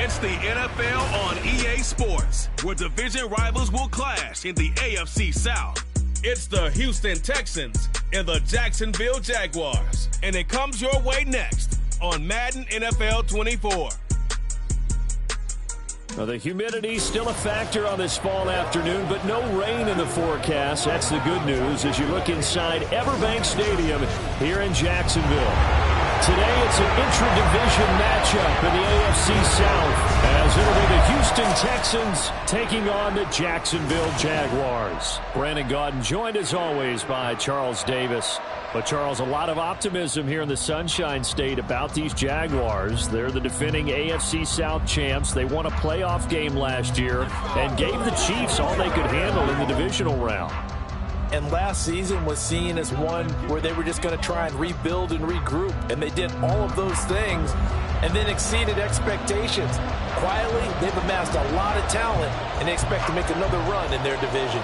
It's the NFL on EA Sports, where division rivals will clash in the AFC South. It's the Houston Texans and the Jacksonville Jaguars. And it comes your way next on Madden NFL 24. Well, the humidity's still a factor on this fall afternoon, but no rain in the forecast. That's the good news as you look inside Everbank Stadium here in Jacksonville. Today, it's an intra-division matchup in the AFC South, as it'll be the Houston Texans taking on the Jacksonville Jaguars. Brandon Gaudin joined, as always, by Charles Davis. But, Charles, a lot of optimism here in the Sunshine State about these Jaguars. They're the defending AFC South champs. They won a playoff game last year and gave the Chiefs all they could handle in the divisional round. And last season was seen as one where they were just going to try and rebuild and regroup. And they did all of those things and then exceeded expectations. Quietly, they've amassed a lot of talent, and they expect to make another run in their division.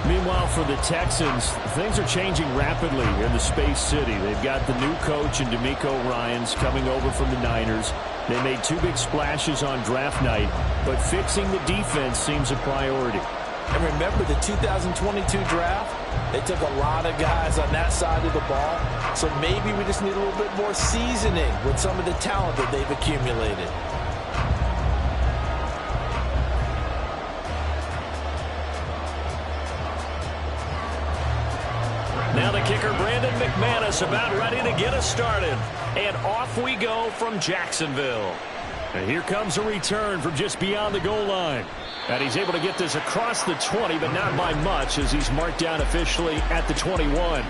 Meanwhile, for the Texans, things are changing rapidly in the Space City. They've got the new coach in DeMeco Ryans coming over from the Niners. They made two big splashes on draft night, but fixing the defense seems a priority. And remember the 2022 draft? They took a lot of guys on that side of the ball. So maybe we just need a little bit more seasoning with some of the talent that they've accumulated. Now the kicker, Brandon McManus, about ready to get us started. And off we go from Jacksonville. And here comes a return from just beyond the goal line. And he's able to get this across the 20, but not by much, as he's marked down officially at the 21.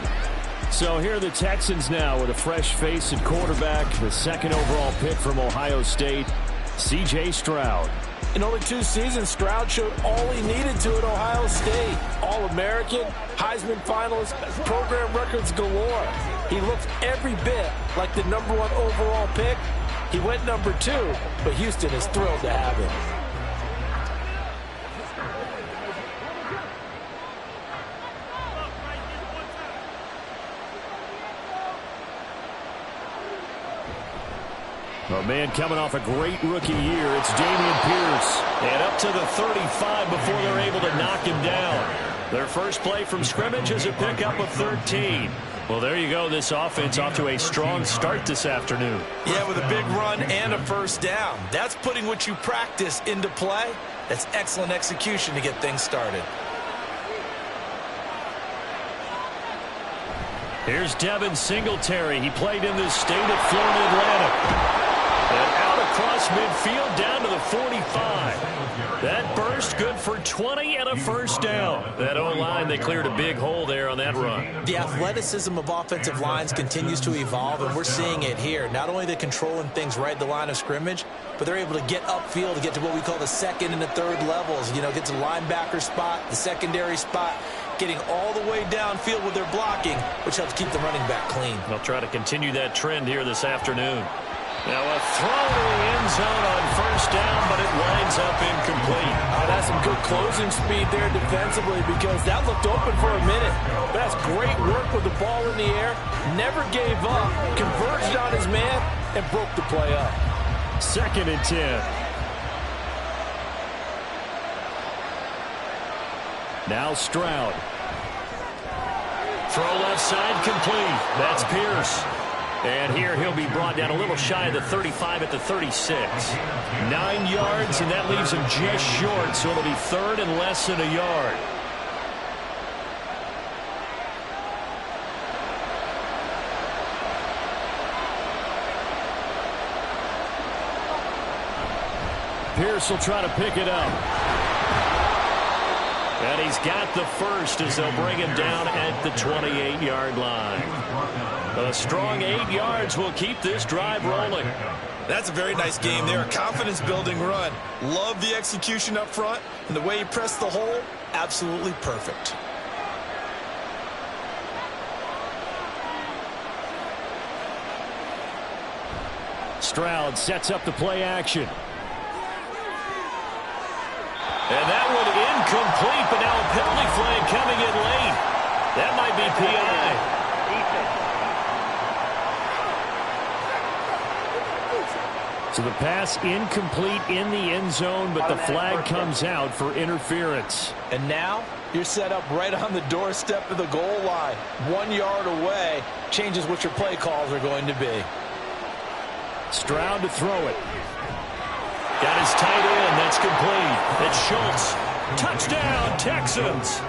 So here are the Texans now with a fresh face at quarterback, the second overall pick from Ohio State, C.J. Stroud. In only 2 seasons, Stroud showed all he needed to at Ohio State. All-American, Heisman finalist, program records galore. He looks every bit like the #1 overall pick. He went #2, but Houston is thrilled to have him. A man coming off a great rookie year, it's Dameon Pierce. And up to the 35 before they're able to knock him down. Their first play from scrimmage is a pickup of 13. Well, there you go. This offense off to a strong start this afternoon. Yeah, with a big run and a first down. That's putting what you practice into play. That's excellent execution to get things started. Here's Devin Singletary. He played in this state at Florida Atlantic. And out across midfield down to the 45. That burst good for 20 and a first down. That O-line, they cleared a big hole there on that run. The athleticism of offensive lines continues to evolve, and we're seeing it here. Not only they're controlling things right at the line of scrimmage, but they're able to get upfield to get to what we call the second and the third levels. You know, get to the linebacker spot, the secondary spot, getting all the way downfield with their blocking, which helps keep the running back clean. They'll try to continue that trend here this afternoon. Now a throw to the end zone on first down, but it winds up incomplete. That's some good closing speed there defensively, because that looked open for a minute. That's great work with the ball in the air. Never gave up, converged on his man, and broke the play up. 2nd and 10. Now Stroud. Throw left side complete. That's Pierce. And here he'll be brought down a little shy of the 35 at the 36. 9 yards, and that leaves him just short, so it'll be 3rd and less than a yard. Pierce will try to pick it up. And he's got the first as they'll bring him down at the 28-yard line. A strong 8 yards will keep this drive rolling. That's a very nice game there. A confidence-building run. Love the execution up front. And the way he pressed the hole, absolutely perfect. Stroud sets up the play action. And that one incomplete, but now a penalty flag coming in late. That might be PI. So the pass incomplete in the end zone, but the flag comes out for interference. And now you're set up right on the doorstep of the goal line. 1 yard away changes what your play calls are going to be. Stroud to throw it. Got his tight end. That's complete. It's Schultz. Touchdown, Texans.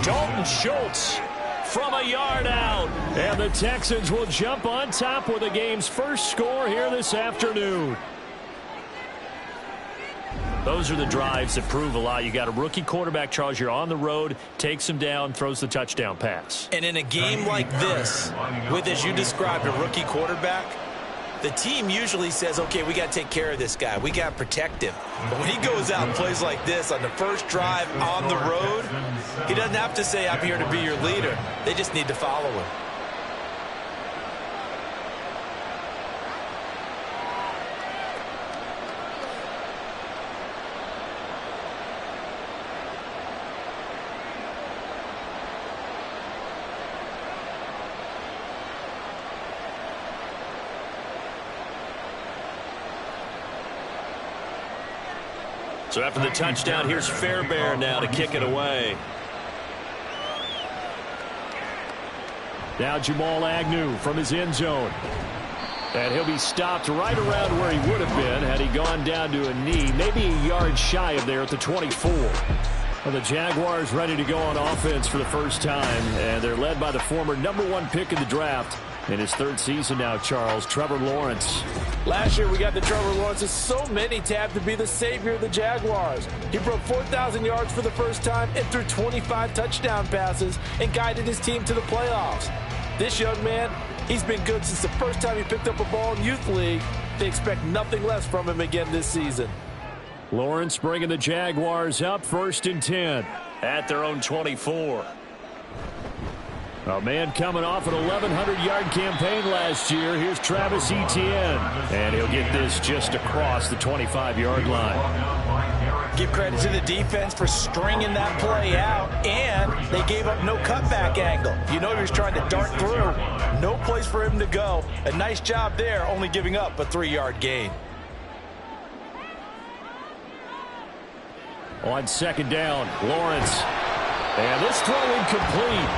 Dalton Schultz from a yard out. And the Texans will jump on top with the game's first score here this afternoon. Those are the drives that prove a lot. You got a rookie quarterback, Charles. You're on the road, takes him down, throws the touchdown pass. And in a game like this, with, as you described, a rookie quarterback, the team usually says, okay, we got to take care of this guy. We got to protect him. But when he goes out and plays like this on the first drive on the road, he doesn't have to say, I'm here to be your leader. They just need to follow him. So after the touchdown, here's Fairbairn now to kick it away. Now Jamal Agnew from his end zone. And he'll be stopped right around where he would have been had he gone down to a knee, maybe a yard shy of there at the 24. Well, the Jaguars ready to go on offense for the first time, and they're led by the former #1 pick in the draft. In his third season now, Charles, Trevor Lawrence. Last year we got the Trevor Lawrence. So many tabbed to be the savior of the Jaguars. He broke 4,000 yards for the first time and threw 25 touchdown passes and guided his team to the playoffs. This young man, he's been good since the first time he picked up a ball in Youth League. They expect nothing less from him again this season. Lawrence bringing the Jaguars up 1st and 10 at their own 24. A man coming off an 1,100-yard campaign last year. Here's Travis Etienne. And he'll get this just across the 25-yard line. Give credit to the defense for stringing that play out, and they gave up no cutback angle. You know he was trying to dart through. No place for him to go. A nice job there, only giving up a 3-yard gain. On 2nd down, Lawrence. And this throw incomplete.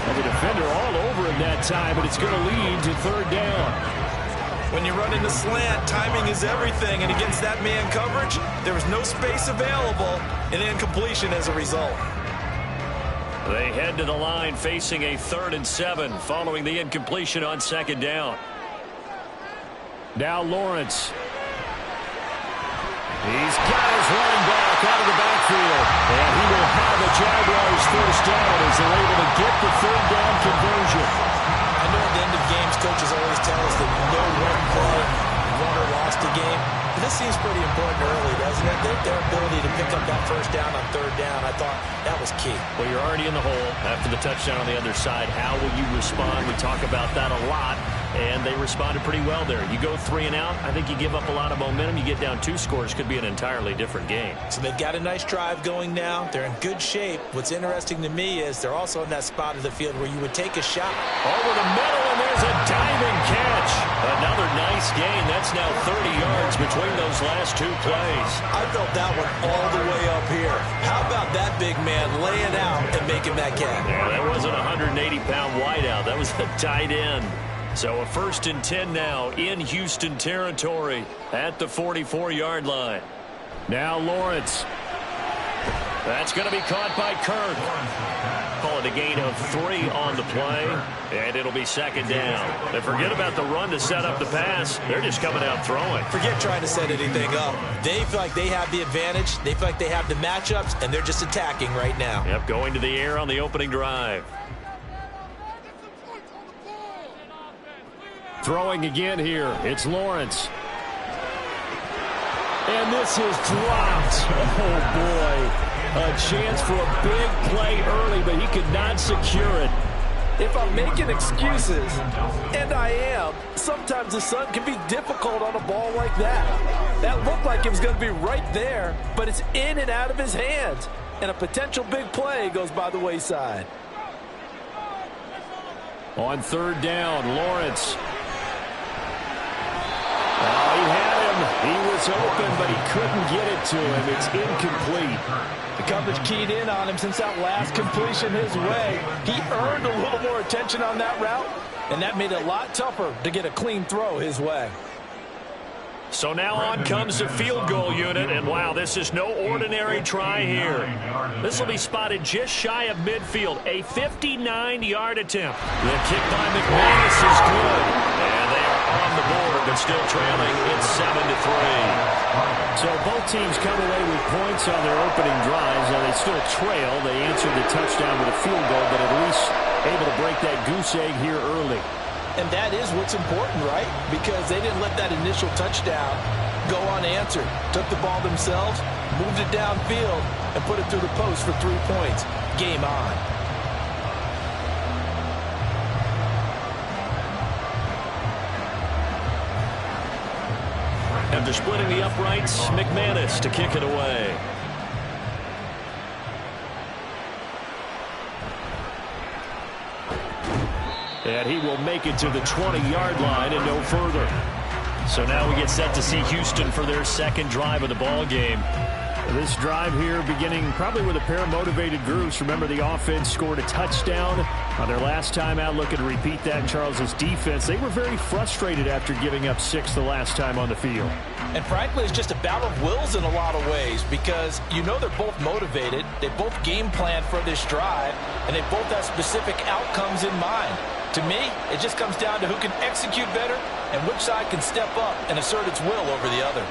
And the defender all over him that time, but it's going to lead to 3rd down. When you run in the slant, timing is everything, and against that man coverage, there was no space available, and incompletion as a result. They head to the line facing a 3rd and 7 following the incompletion on 2nd down. Now Lawrence. He's got his running back out of the backfield. And he will have the Jaguars 1st down as they're able to get the 3rd down conversion. I know at the end of games, coaches always tell us that no one play won or lost a game. But this seems pretty important early, doesn't it? Their ability to pick up that 1st down on 3rd down, I thought that was key. Well, you're already in the hole after the touchdown on the other side. How will you respond? We talk about that a lot. And they responded pretty well there. You go 3 and out, I think you give up a lot of momentum. You get down 2 scores, could be an entirely different game. So they've got a nice drive going now. They're in good shape. What's interesting to me is they're also in that spot of the field where you would take a shot. Over the middle, and there's a diving catch. Another nice gain. That's now 30 yards between those last 2 plays. I felt that one all the way up here. How about that big man laying out and making that catch? Yeah, that wasn't a 180-pound wideout. That was a tight end. So a 1st and 10 now in Houston territory at the 44-yard line. Now Lawrence. That's going to be caught by Kirk. Call it a gain of 3 on the play, and it'll be 2nd down. And forget about the run to set up the pass. They're just coming out throwing. Forget trying to set anything up. They feel like they have the advantage. They feel like they have the matchups, and they're just attacking right now. Yep, going to the air on the opening drive. Throwing again here. It's Lawrence. And this is dropped. Oh, boy. A chance for a big play early, but he could not secure it. If I'm making excuses, and I am, sometimes the sun can be difficult on a ball like that. That looked like it was going to be right there, but it's in and out of his hands. And a potential big play goes by the wayside. On 3rd down, Lawrence. Oh, he He was open, but he couldn't get it to him. It's incomplete. The coverage keyed in on him since that last completion his way. He earned a little more attention on that route, and that made it a lot tougher to get a clean throw his way. So now on comes the field goal unit, and wow, this is no ordinary try here. This will be spotted just shy of midfield, a 59-yard attempt. The kick by McManus is good, and they are on the board, but still trailing. It's 7-3. So both teams come away with points on their opening drives. Now they still trail. They answered the touchdown with a field goal, but at least able to break that goose egg here early. And that is what's important, right? Because they didn't let that initial touchdown go unanswered. Took the ball themselves, moved it downfield, and put it through the post for 3 points. Game on. After splitting the uprights, McManus to kick it away. And he will make it to the 20-yard line and no further. So now we get set to see Houston for their second drive of the ball game. This drive here beginning probably with a pair of motivated groups. Remember, the offense scored a touchdown on their last time out. Looking to repeat that. Charles's defense, they were very frustrated after giving up 6 the last time on the field. And frankly, it's just a battle of wills in a lot of ways because you know they're both motivated. They both game plan for this drive, and they both have specific outcomes in mind. To me, it just comes down to who can execute better and which side can step up and assert its will over the other.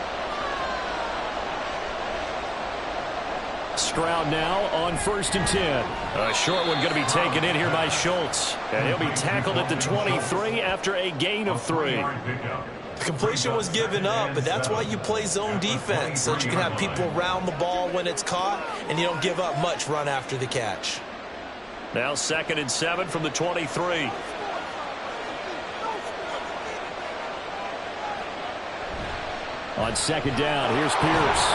Stroud now on 1st and 10. A short one going to be taken in here by Schultz. And he'll be tackled at the 23 after a gain of 3. The completion was given up, but that's why you play zone defense, so that you can have people around the ball when it's caught, and you don't give up much run after the catch. Now 2nd and 7 from the 23. On 2nd down, here's Pierce.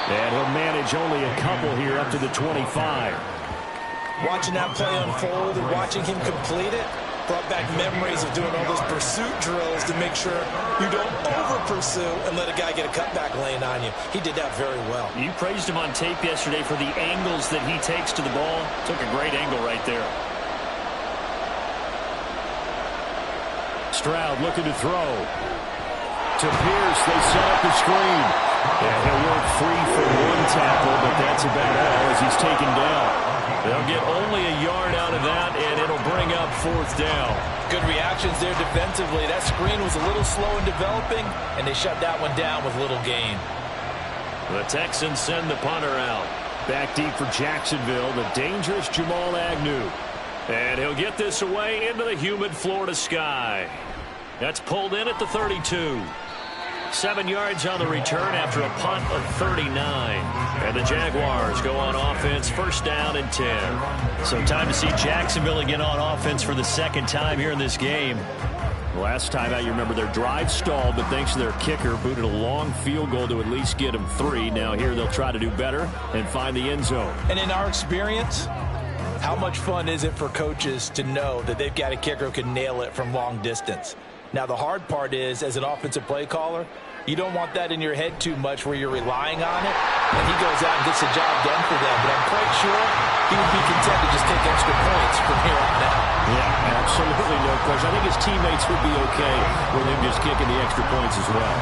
And he'll manage only a couple here up to the 25. Watching that play unfold and watching him complete it brought back memories of doing all those pursuit drills to make sure you don't over-pursue and let a guy get a cutback lane on you. He did that very well. You praised him on tape yesterday for the angles that he takes to the ball. Took a great angle right there. Stroud looking to throw. To Pierce, they set up the screen. And he'll work free for 1 tackle, but that's about all as he's taken down. They'll get only a yard out of that, and it'll bring up 4th down. Good reactions there defensively. That screen was a little slow in developing, and they shut that one down with little gain. The Texans send the punter out. Back deep for Jacksonville, the dangerous Jamal Agnew. And he'll get this away into the humid Florida sky. That's pulled in at the 32. 7 yards on the return after a punt of 39. And the Jaguars go on offense, 1st down and 10. So time to see Jacksonville again on offense for the 2nd time here in this game. Last time out, you remember their drive stalled, but thanks to their kicker, booted a long field goal to at least get them 3. Now here they'll try to do better and find the end zone. And in our experience, how much fun is it for coaches to know that they've got a kicker who can nail it from long distance? Now, the hard part is, as an offensive play caller, you don't want that in your head too much where you're relying on it, and he goes out and gets the job done for them. But I'm quite sure he would be content to just take extra points from here on out. Yeah, absolutely no question. I think his teammates would be okay with him just kicking the extra points as well.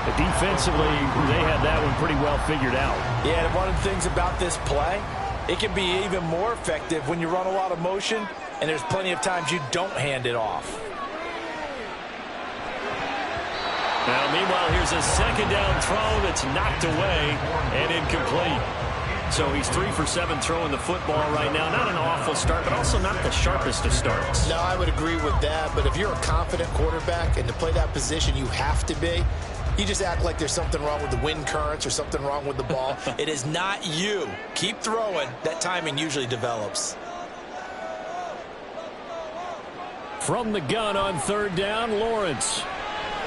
But defensively, they had that one pretty well figured out. Yeah, and one of the things about this play, it can be even more effective when you run a lot of motion, and there's plenty of times you don't hand it off. Now, meanwhile, here's a 2nd down throw that's knocked away and incomplete. So he's 3 for 7 throwing the football right now. Not an awful start, but also not the sharpest of starts. No, I would agree with that. But if you're a confident quarterback and to play that position, you have to be. You just act like there's something wrong with the wind currents or something wrong with the ball. It is not you. Keep throwing. That timing usually develops. From the gun on 3rd down, Lawrence.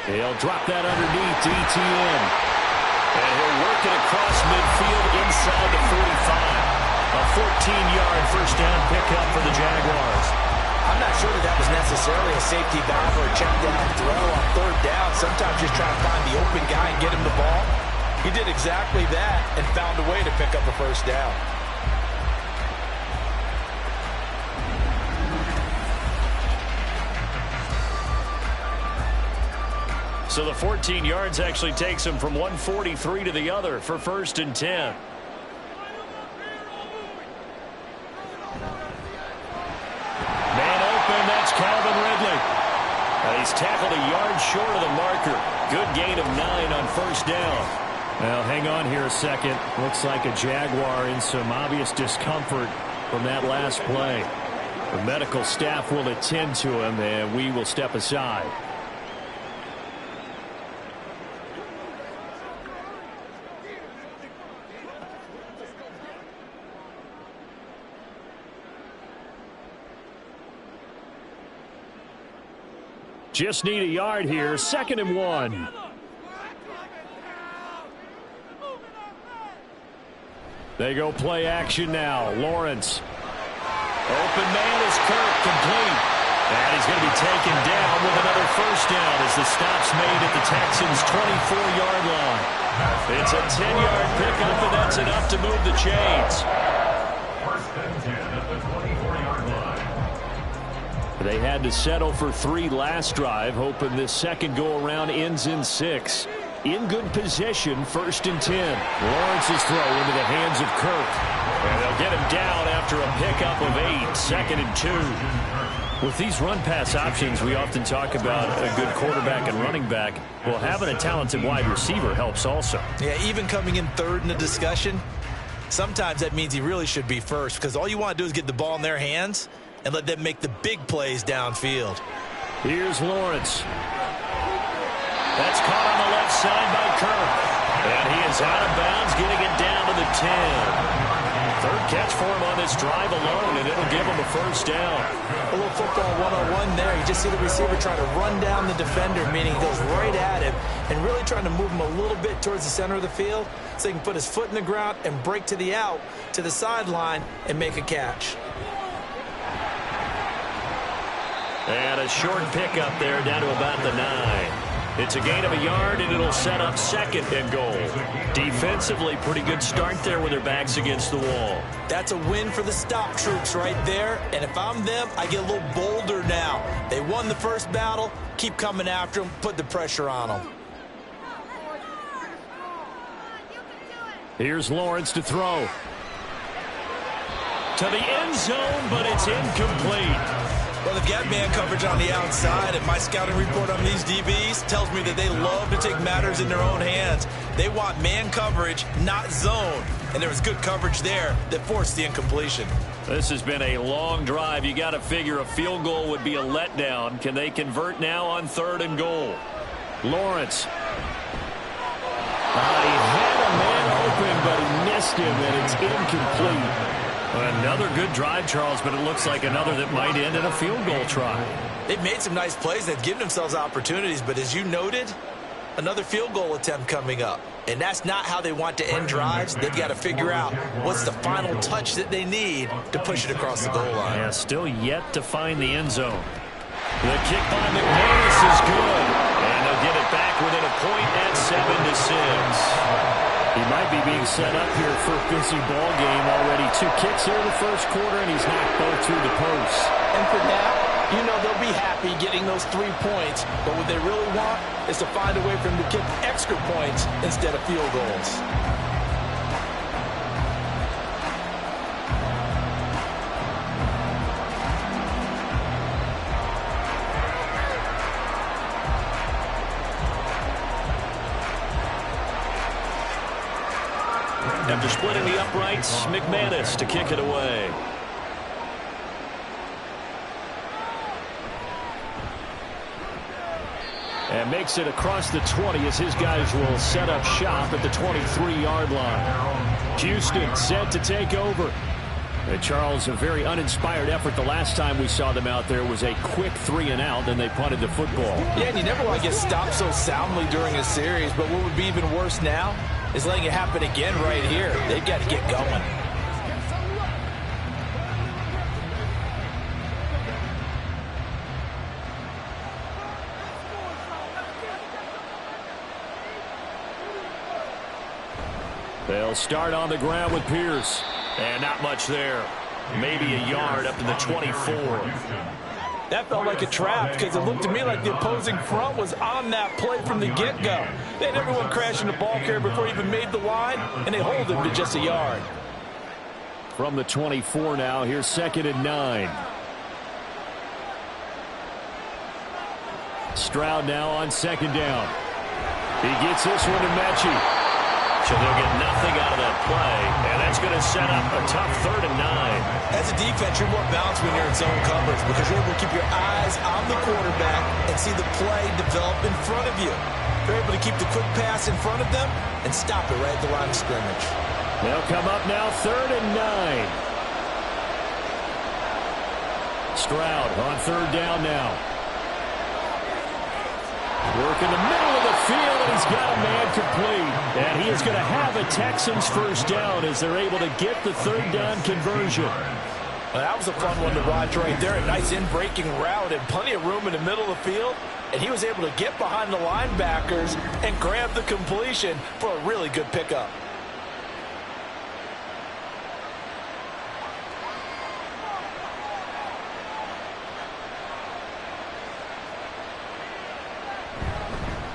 He'll drop that underneath to ETN. And he'll work it across midfield inside the 45. A 14-yard 1st down pickup for the Jaguars. I'm not sure that was necessarily a safety valve or a check down throw on third down. Sometimes just try to find the open guy and get him the ball. He did exactly that and found a way to pick up a first down. So the 14 yards actually takes him from 143 to the other for 1st and 10. Man open, that's Calvin Ridley. He's tackled a yard short of the marker. Good gain of 9 on 1st down. Well, hang on here a second. Looks like a Jaguar in some obvious discomfort from that last play. The medical staff will attend to him, and we will step aside. Just need a yard here. 2nd and 1. They go play action now. Lawrence. Open man is Kirk, complete. And he's going to be taken down with another first down as the stop's made at the Texans' 24-yard line. It's a 10-yard pickup, and that's enough to move the chains. 1st and 10 at the 24-yard line. They had to settle for 3 last drive, hoping this second go-around ends in 6. In good position, 1st and 10. Lawrence's throw into the hands of Kirk. And they'll get him down after a pickup of 8, 2nd and 2. With these run-pass options, we often talk about a good quarterback and running back. Well, having a talented wide receiver helps also. Yeah, even coming in 3rd in the discussion, sometimes that means he really should be first, because all you want to do is get the ball in their hands and let them make the big plays downfield. Here's Lawrence. That's caught on the left side by Kirk. And he is out of bounds, getting it down to the 10. 3rd catch for him on this drive alone, and it'll give him a first down. A little football 1-on-1 there. You just see the receiver trying to run down the defender, meaning he goes right at him, and really trying to move him a little bit towards the center of the field so he can put his foot in the ground and break to the out, to the sideline, and make a catch. And a short pickup there down to about the 9. It's a gain of a yard, and it'll set up 2nd and goal. Defensively, pretty good start there with their backs against the wall. That's a win for the stop troops right there, and if I'm them, I get a little bolder now. They won the first battle, keep coming after them, put the pressure on them. Here's Lawrence to throw. To the end zone, but it's incomplete. Well, they've got man coverage on the outside, and my scouting report on these DBs tells me that they love to take matters in their own hands. They want man coverage, not zone. And there was good coverage there that forced the incompletion. This has been a long drive. You got to figure a field goal would be a letdown. Can they convert now on 3rd and goal? Lawrence. He had a man open, but he missed him, and it's incomplete. Another good drive, Charles, but it looks like another that might end in a field goal try. They've made some nice plays. They've given themselves opportunities, but as you noted, another field goal attempt coming up. And that's not how they want to end drives. They've got to figure out what's the final touch that they need to push it across the goal line. Yeah, still yet to find the end zone. The kick by McManus is good. And they'll get it back within a point at 7-6. He might be being set up here for a busy ball game already. 2 kicks here in the first quarter, and he's knocked both through the posts. And for now, you know they'll be happy getting those 3 points. But what they really want is to find a way for him to kick extra points instead of field goals. After splitting the uprights, McManus to kick it away. And makes it across the 20 as his guys will set up shop at the 23-yard line. Houston set to take over. And Charles, a very uninspired effort. The last time we saw them out there was a quick 3-and-out, then they punted the football. Yeah, and you never want to get stopped so soundly during a series, but what would be even worse now is letting it happen again right here. They've got to get going. They'll start on the ground with Pierce. And not much there. Maybe a yard up to the 24. That felt like a trap because it looked to me like the opposing front was on that play from the get-go. They had everyone crashing the ball carrier before he even made the line, and they hold him to just a yard. From the 24 now, here's 2nd and 9. Stroud now on 2nd down. He gets this one to Mechie. So they'll get nothing out of that play, and that's going to set up a tough 3rd and 9. As a defense, you're more balanced when you're in zone coverage because you're able to keep your eyes on the quarterback and see the play develop in front of you. You're able to keep the quick pass in front of them and stop it right at the line of scrimmage. They'll come up now 3rd and 9. Stroud on 3rd down now. Work in the middle of the field, and he's got a man complete. And he is going to have a Texans first down as they're able to get the 3rd down conversion. Well, that was a fun one to watch right there. A nice in-breaking route and plenty of room in the middle of the field. And he was able to get behind the linebackers and grab the completion for a really good pickup.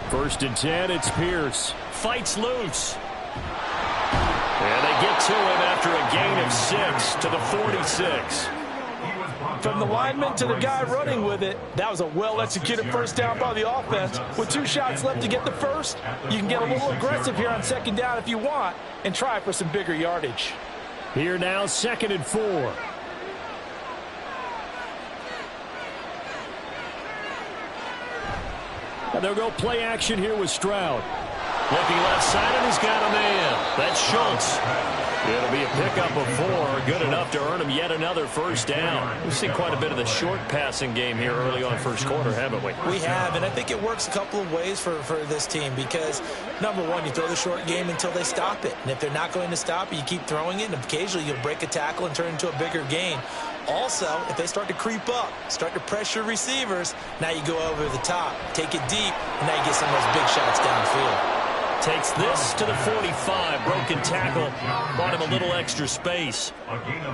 First and 10, it's Pierce. Fights loose. And they get to him after a gain of 6 to the 46. From the lineman to the guy running with it, that was a well-executed first down by the offense. With 2 shots left to get the first, you can get a little aggressive here on 2nd down if you want and try for some bigger yardage. Here now, 2nd and 4. And they'll go play action here with Stroud. Looking left side, and he's got a man. That's Schultz. It'll be a pickup of 4, good enough to earn him yet another first down. We've seen quite a bit of the short passing game here early on first quarter, haven't we? We have, and I think it works a couple of ways for this team because, number one, you throw the short game until they stop it. And if they're not going to stop it, you keep throwing it, and occasionally you'll break a tackle and turn it into a bigger gain. Also, if they start to creep up, start to pressure receivers, now you go over the top, take it deep, and now you get some of those big shots downfield. Takes this to the 45. Broken tackle. Bought him a little extra space.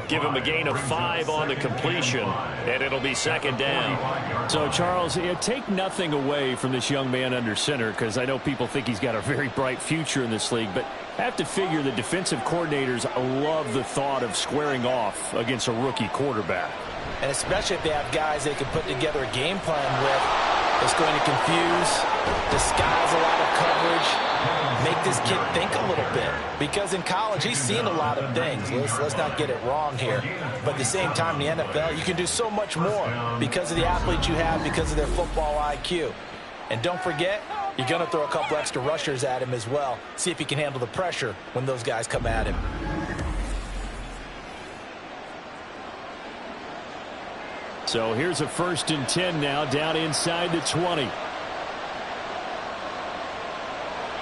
Give him a gain of 5 on the completion, and it'll be 2nd down. So, Charles, take nothing away from this young man under center because I know people think he's got a very bright future in this league, but I have to figure the defensive coordinators love the thought of squaring off against a rookie quarterback. And especially if they have guys they can put together a game plan with. It's going to confuse, disguise a lot of coverage, make this kid think a little bit. Because in college, he's seen a lot of things. Let's not get it wrong here. But at the same time, in the NFL, you can do so much more because of the athletes you have, because of their football IQ. And don't forget, you're going to throw a couple extra rushers at him as well. See if he can handle the pressure when those guys come at him. So here's a 1st and 10 now, down inside the 20.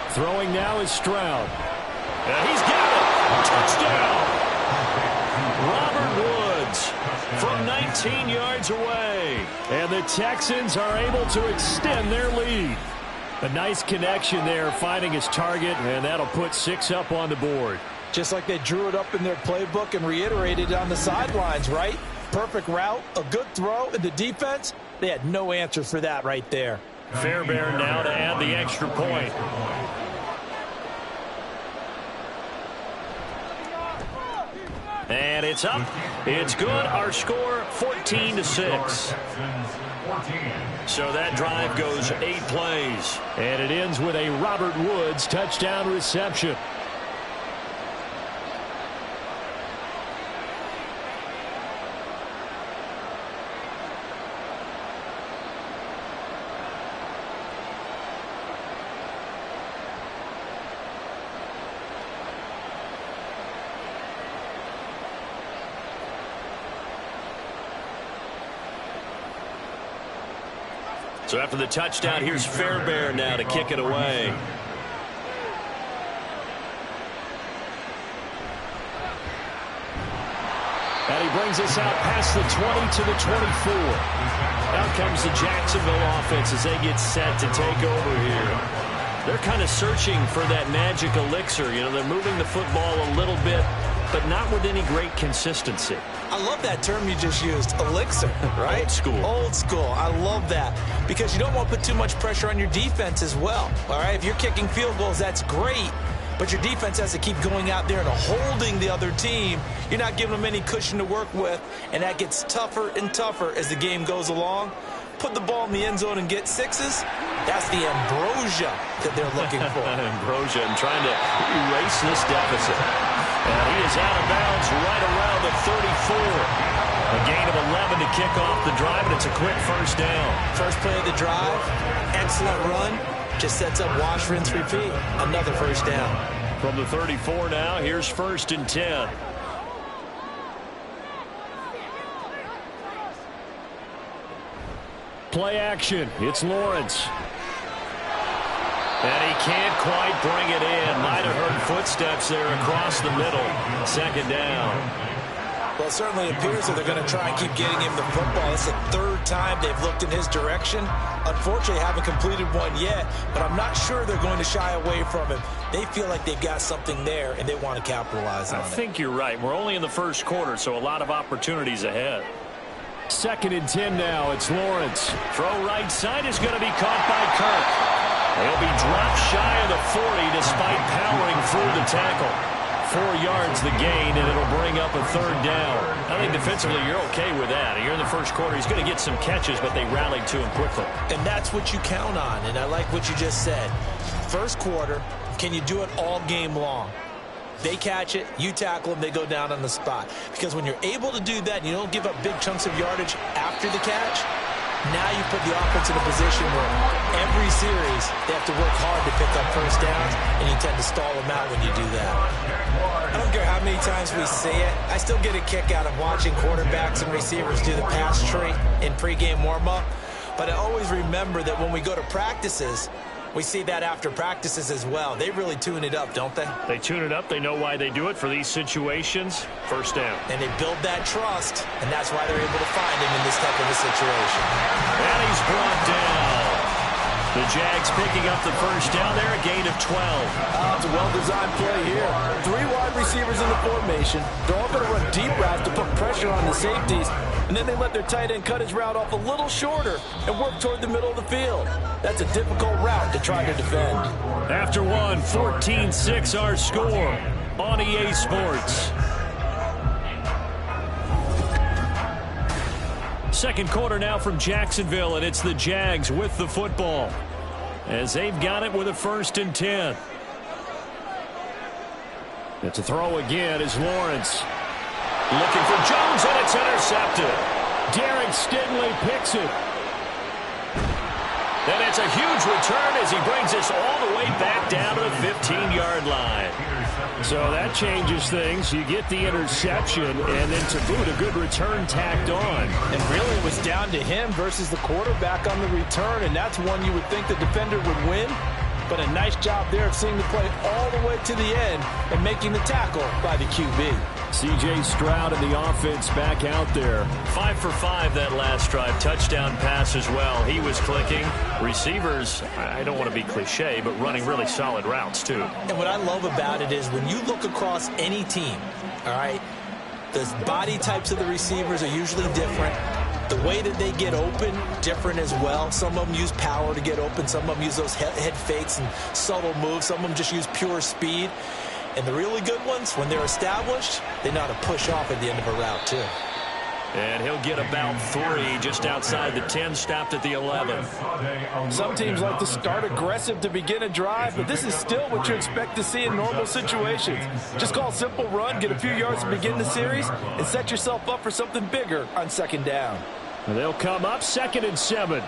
Throwing now is Stroud. And he's got it. Touchdown. Robert Woods from 19 yards away. And the Texans are able to extend their lead. A nice connection there, finding his target, and that'll put 6 up on the board. Just like they drew it up in their playbook and reiterated it on the sidelines, right? Perfect route, a good throw, and the defense, they had no answer for that right there. Fairbairn now to add the extra point. And it's up. It's good. Our score, 14-6. So that drive goes 8 plays. And it ends with a Robert Woods touchdown reception. So after the touchdown, here's Fairbairn now to kick it away. And he brings us out past the 20 to the 24. Out comes the Jacksonville offense as they get set to take over here. They're kind of searching for that magic elixir. You know, they're moving the football a little bit, but not with any great consistency. I love that term you just used, elixir, right? Old school. Old school. I love that because you don't want to put too much pressure on your defense as well, all right? If you're kicking field goals, that's great, but your defense has to keep going out there and holding the other team. You're not giving them any cushion to work with, and that gets tougher and tougher as the game goes along. Put the ball in the end zone and get sixes. That's the ambrosia that they're looking for. Ambrosia and trying to erase this deficit. And he is out of bounds right around the 34. A gain of 11 to kick off the drive, and it's a quick first down. First play of the drive, excellent run. Just sets up wash, rinse, repeat. Another first down. From the 34 now, here's 1st and 10. Play action. It's Lawrence. And he can't quite bring it in. Might have heard footsteps there across the middle. 2nd down. Well, it certainly appears that they're going to try and keep getting him the football. It's the 3rd time they've looked in his direction. Unfortunately, haven't completed one yet, but I'm not sure they're going to shy away from him. They feel like they've got something there, and they want to capitalize on it. I think you're right. We're only in the 1st quarter, so a lot of opportunities ahead. 2nd and 10 now. It's Lawrence. Throw right side is going to be caught by Kirk. He'll be dropped shy of the 40 despite powering through the tackle. 4 yards the gain, and it'll bring up a 3rd down. I think defensively you're okay with that. You're in the 1st quarter. He's going to get some catches, but they rallied to him quickly. And that's what you count on, and I like what you just said. 1st quarter, can you do it all game long? They catch it, you tackle them, they go down on the spot. Because when you're able to do that and you don't give up big chunks of yardage after the catch, now you put the offense in a position where every series they have to work hard to pick up first downs, and you tend to stall them out when you do that. I don't care how many times we see it. I still get a kick out of watching quarterbacks and receivers do the pass tree in pregame warm-up. But I always remember that when we go to practices, we see that after practices as well. They really tune it up, don't they? They tune it up. They know why they do it for these situations. First down. And they build that trust, and that's why they're able to find him in this type of a situation. And he's brought down. The Jags picking up the first down there, a gain of 12. It's a well-designed play here. 3 wide receivers in the formation. They're all going to run deep routes to put pressure on the safeties, and then they let their tight end cut his route off a little shorter and work toward the middle of the field. That's a difficult route to try to defend. After one, 14-6 our score on EA Sports. 2nd quarter now from Jacksonville, and it's the Jags with the football as they've got it with a 1st and 10. It's a throw again as Lawrence looking for Jones, and it's intercepted. Derek Stingley picks it. And it's a huge return as he brings us all the way back down to the 15-yard line. So that changes things. You get the interception, and then to boot, a good return tacked on. And really it was down to him versus the quarterback on the return, and that's one you would think the defender would win. But a nice job there of seeing the play all the way to the end and making the tackle by the QB. C.J. Stroud and the offense back out there. 5 for 5 that last drive. Touchdown pass as well. He was clicking. Receivers, I don't want to be cliche, but running really solid routes too. And what I love about it is when you look across any team, all right, the body types of the receivers are usually different. The way that they get open, different as well. Some of them use power to get open. Some of them use those head fakes and subtle moves. Some of them just use pure speed. And the really good ones, when they're established, they know how to push off at the end of a route, too. And he'll get about 3 just outside the 10, stopped at the 11. Some teams like to start aggressive to begin a drive, but this is still what you expect to see in normal situations. Just call a simple run, get a few yards to begin the series, and set yourself up for something bigger on 2nd down. And they'll come up 2nd and 7.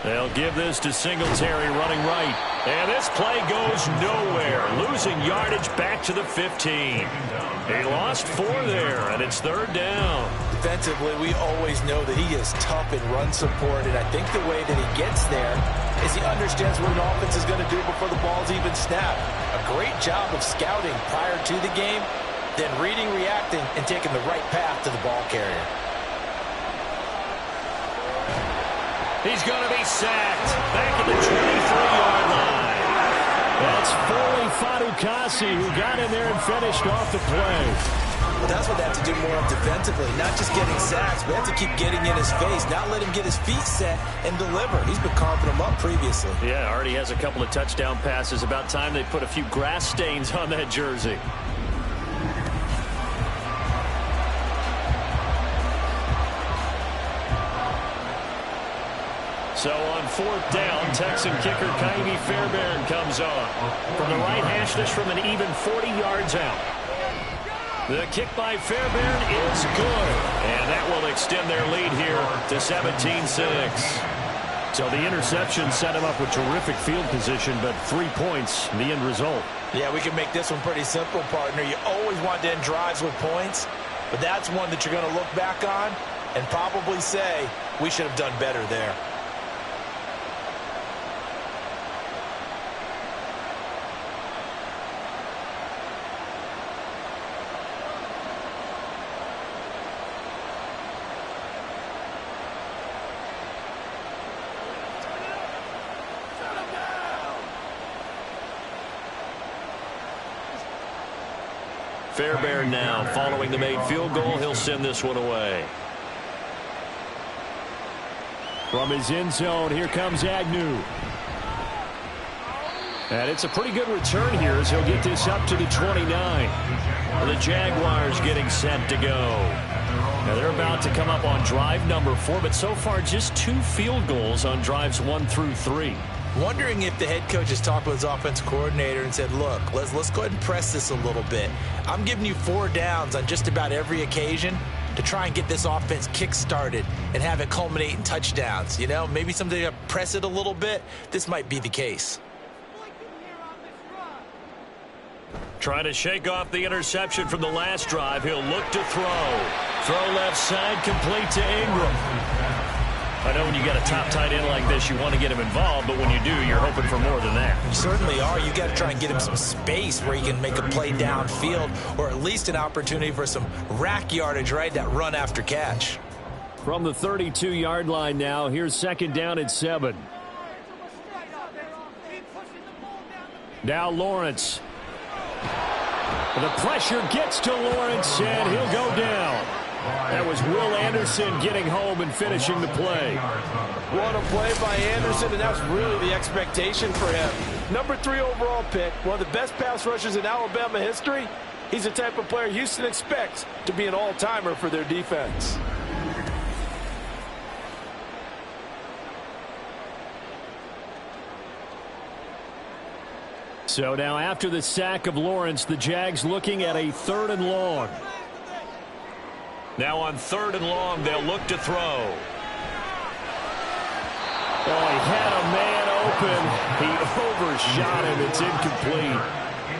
They'll give this to Singletary running right. And this play goes nowhere. Losing yardage back to the 15. He lost 4 there, and it's 3rd down. Defensively, we always know that he is tough in run support, and I think the way that he gets there is he understands what an offense is going to do before the ball's even snapped. A great job of scouting prior to the game, then reading, reacting, and taking the right path to the ball carrier. He's going to be sacked. Back at the 23-yard line. That's Foley Fatukasi who got in there and finished off the play. Well, that's what they have to do more of defensively. Not just getting sacks, but have to keep getting in his face. Not let him get his feet set and deliver. He's been carving them up previously. Yeah, already has a couple of touchdown passes. About time they put a few grass stains on that jersey. So on fourth down, Texan kicker Kaimi Fairbairn comes on. From the right hash, this from an even 40 yards out. The kick by Fairbairn is good. And that will extend their lead here to 17-6. So the interception set him up with terrific field position, but 3 points, the end result. Yeah, we can make this one pretty simple, partner. You always want to end drives with points, but that's one that you're going to look back on and probably say, we should have done better there. Fairbairn now, following the made field goal, he'll send this one away. From his end zone, here comes Agnew. And it's a pretty good return here as he'll get this up to the 29. The Jaguars getting set to go. Now they're about to come up on drive number 4, but so far just 2 field goals on drives 1 through 3. Wondering if the head coach has talked with his offensive coordinator and said, look, let's go ahead and press this a little bit. I'm giving you 4 downs on just about every occasion to try and get this offense kick-started and have it culminate in touchdowns. You know, maybe someday to press it a little bit. This might be the case. Trying to shake off the interception from the last drive. He'll look to throw. Throw left side, complete to Ingram. I know when you got a top tight end like this, you want to get him involved, but when you do, you're hoping for more than that. You certainly are. You got to try and get him some space where he can make a play downfield, or at least an opportunity for some rack yardage, right? That run after catch. From the 32-yard line now, here's second down at 7. Now Lawrence. The pressure gets to Lawrence, and he'll go down. That was Will Anderson getting home and finishing the play. What a play by Anderson, and that's really the expectation for him. Number 3 overall pick, one of the best pass rushers in Alabama history. He's the type of player Houston expects to be an all-timer for their defense. So now after the sack of Lawrence, the Jags looking at a 3rd and long. Now on 3rd and long, they'll look to throw. Oh, he had a man open. He overshot him. It's incomplete.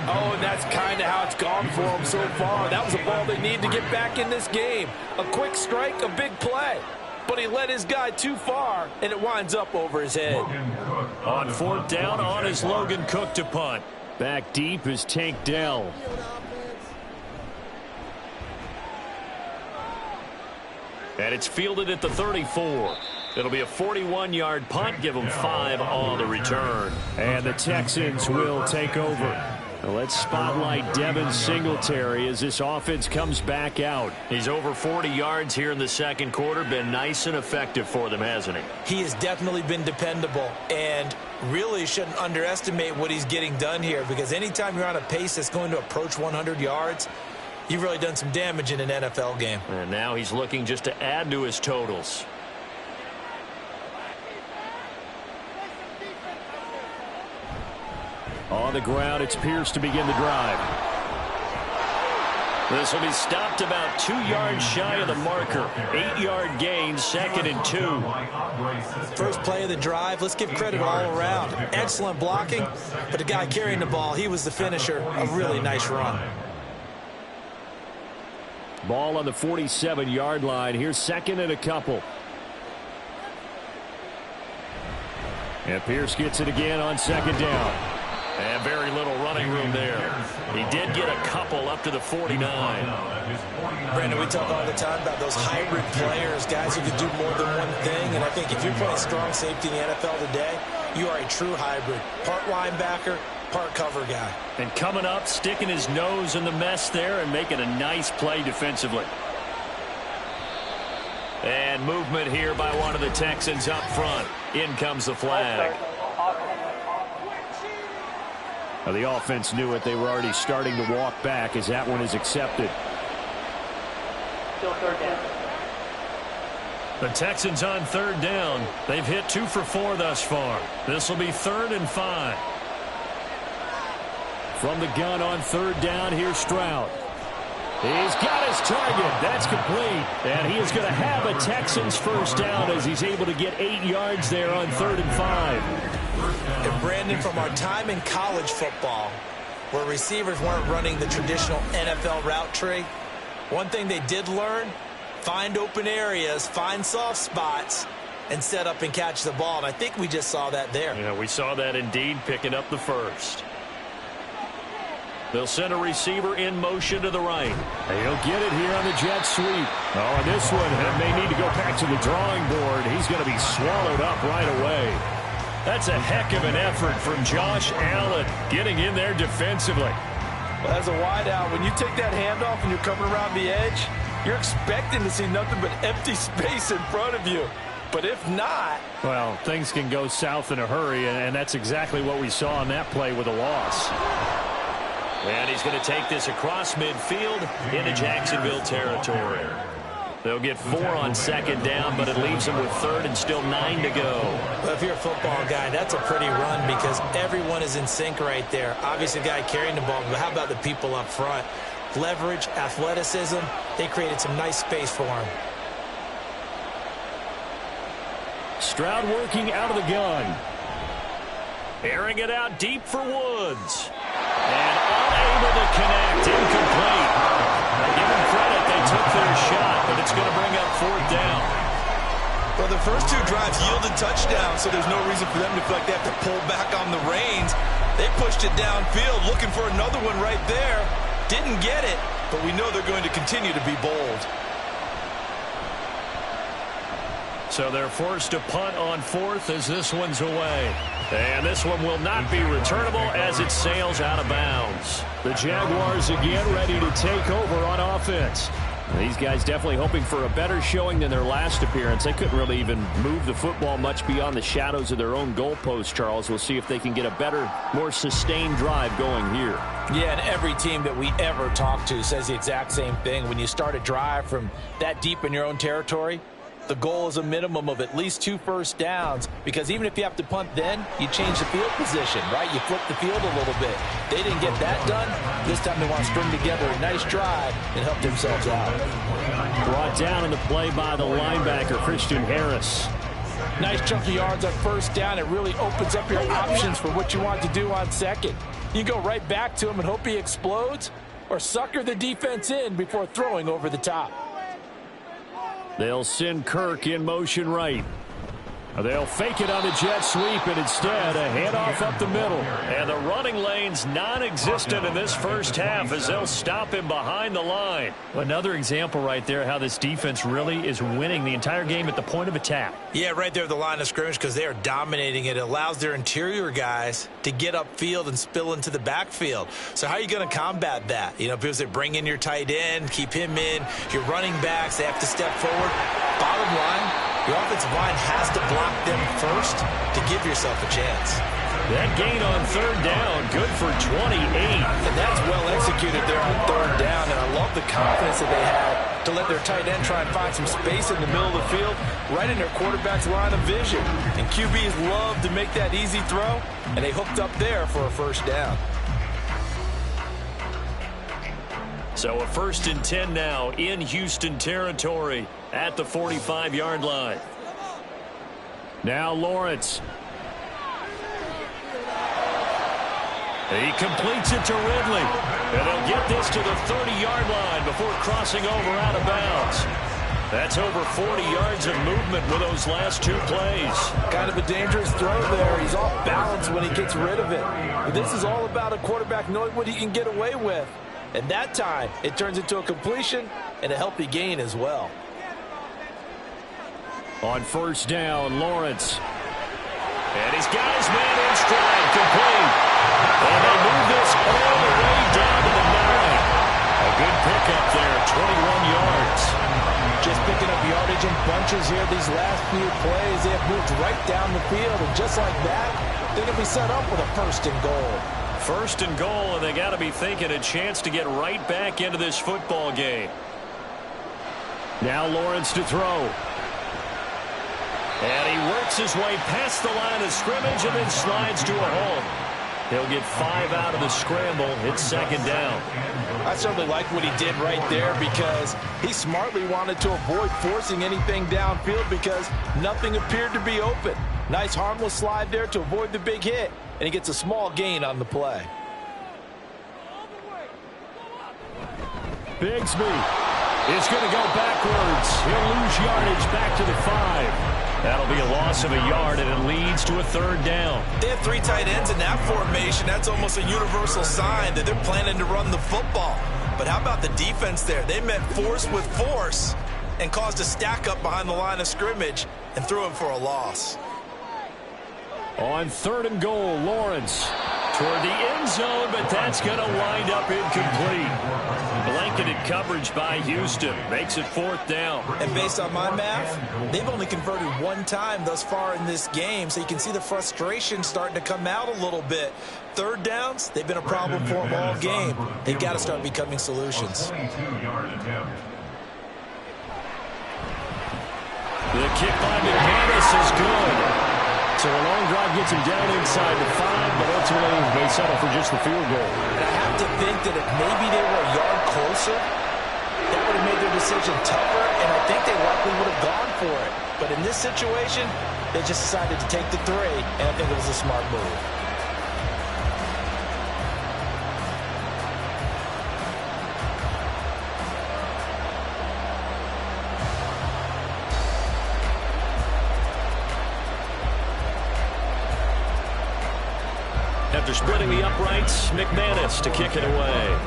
Oh, and that's kind of how it's gone for them so far. That was a ball they need to get back in this game. A quick strike, a big play. But he led his guy too far, and it winds up over his head. On 4th down, on is Logan Cook to punt. Back deep is Tank Dell. And it's fielded at the 34. It'll be a 41-yard punt. Give them 5 on the return. And the Texans will take over. Now let's spotlight Devin Singletary as this offense comes back out. He's over 40 yards here in the second quarter. Been nice and effective for them, hasn't he? He has definitely been dependable, and really shouldn't underestimate what he's getting done here, because anytime you're on a pace that's going to approach 100 yards, you've really done some damage in an NFL game. And now he's looking just to add to his totals. On the ground, it's Pierce to begin the drive. This will be stopped about 2 yards shy of the marker. 8-yard gain, 2nd and 2. First play of the drive, let's give credit all around. Excellent blocking, but the guy carrying the ball, he was the finisher. A really nice run. Ball on the 47-yard line. Here's 2nd and a couple. And Pierce gets it again on 2nd down. And very little running room there. He did get a couple up to the 49. Brandon, we talk all the time about those hybrid players, guys who can do more than one thing, and I think if you're playing strong safety in the NFL today, you are a true hybrid. Part linebacker, part cover guy. And coming up, sticking his nose in the mess there and making a nice play defensively. And movement here by one of the Texans up front. In comes the flag. Now, the offense knew it. They were already starting to walk back as that one is accepted. Still third down. The Texans on third down. They've hit 2 for 4 thus far. This will be 3rd and 5. From the gun on third down, here's Stroud. He's got his target. That's complete. And he is going to have a Texans first down as he's able to get 8 yards there on 3rd and 5. And Brandon, from our time in college football, where receivers weren't running the traditional NFL route tree, one thing they did learn, find open areas, find soft spots, and set up and catch the ball. And I think we just saw that there. Yeah, we saw that indeed, picking up the first. They'll send a receiver in motion to the right. He'll get it here on the jet sweep. Oh, and this one may need to go back to the drawing board. He's going to be swallowed up right away. That's a heck of an effort from Josh Allen getting in there defensively. Well, as a wideout, when you take that handoff and you're coming around the edge, you're expecting to see nothing but empty space in front of you. But if not... Well, things can go south in a hurry, and that's exactly what we saw on that play with a loss. And he's going to take this across midfield into Jacksonville territory. They'll get 4 on second down, but it leaves them with 3rd and still 9 to go. Well, if you're a football guy, that's a pretty run because everyone is in sync right there. Obviously, the guy carrying the ball, but how about the people up front? Leverage, athleticism, they created some nice space for him. Stroud working out of the gun. Airing it out deep for Woods. And unable to connect, incomplete. I give them credit, they took their shot, but it's going to bring up 4th down. Well, the first 2 drives yielded touchdowns, so there's no reason for them to feel like they have to pull back on the reins. They pushed it downfield, looking for another one right there. Didn't get it, but we know they're going to continue to be bold. So they're forced to punt on 4th as this one's away. And this one will not be returnable as it sails out of bounds. The Jaguars again ready to take over on offense. These guys definitely hoping for a better showing than their last appearance. They couldn't really even move the football much beyond the shadows of their own goalpost, Charles. We'll see if they can get a better, more sustained drive going here. Yeah, and every team that we ever talk to says the exact same thing. When you start a drive from that deep in your own territory, the goal is a minimum of at least 2 first downs, because even if you have to punt then, you change the field position, right? You flip the field a little bit. They didn't get that done. This time they want to string together a nice drive and help themselves out. Brought down in the play by the linebacker, Christian Harris. Nice chunk of yards on first down. It really opens up your options for what you want to do on second. You go right back to him and hope he explodes, or sucker the defense in before throwing over the top. They'll send Kirk in motion right. They'll fake it on the jet sweep, and instead a handoff up the middle. And the running lane's non-existent in this first half as they'll stop him behind the line. Another example right there how this defense really is winning the entire game at the point of attack. Yeah, right there at the line of scrimmage, because they are dominating it. It allows their interior guys to get upfield and spill into the backfield. So how are you going to combat that? You know, because they bring in your tight end, keep him in. Your running backs, they have to step forward. Bottom line, your offensive line has to block them first to give yourself a chance. That gain on 3rd down, good for 28. And that's well executed there on 3rd down, and I love the confidence that they had to let their tight end try and find some space in the middle of the field, right in their quarterback's line of vision. And QBs love to make that easy throw, and they hooked up there for a first down. So a 1st and 10 now in Houston territory at the 45-yard line. Now Lawrence. He completes it to Ridley. And they'll get this to the 30-yard line before crossing over out of bounds. That's over 40 yards of movement with those last 2 plays. Kind of a dangerous throw there. He's off balance when he gets rid of it. But this is all about a quarterback knowing what he can get away with. And that time, it turns into a completion and a healthy gain as well. On first down, Lawrence. And he's got his man in stride, complete. And they move this all the way down to the 9. A good pickup there, 21 yards. Just picking up yardage in bunches here these last few plays. They have moved right down the field, and just like that, they're going to be set up with a first and goal. First and goal, and they got to be thinking a chance to get right back into this football game. Now Lawrence to throw. And he works his way past the line of scrimmage and then slides to a hole. He'll get 5 out of the scramble. It's second down. I certainly like what he did right there because he smartly wanted to avoid forcing anything downfield because nothing appeared to be open. Nice harmless slide there to avoid the big hit, and he gets a small gain on the play. Bigsby is going to go backwards. He'll lose yardage back to the 5. That'll be a loss of a yard, and it leads to a third down. They have 3 tight ends in that formation. That's almost a universal sign that they're planning to run the football. But how about the defense there? They met force with force and caused a stack up behind the line of scrimmage and threw him for a loss. On third and goal, Lawrence toward the end zone, but that's going to wind up incomplete. Blanketed coverage by Houston makes it fourth down. And based on my math, they've only converted 1 time thus far in this game, so you can see the frustration starting to come out a little bit. Third downs, they've been a problem for them all game. They've got to start becoming solutions. The kick by McManus is good. So a long drive gets him down inside the 5, but ultimately they settle for just the field goal. And I have to think that if maybe they were a yard closer, that would have made their decision tougher, and I think they likely would have gone for it. But in this situation, they just decided to take the 3, and I think it was a smart move. After splitting the uprights, McManus to kick it away.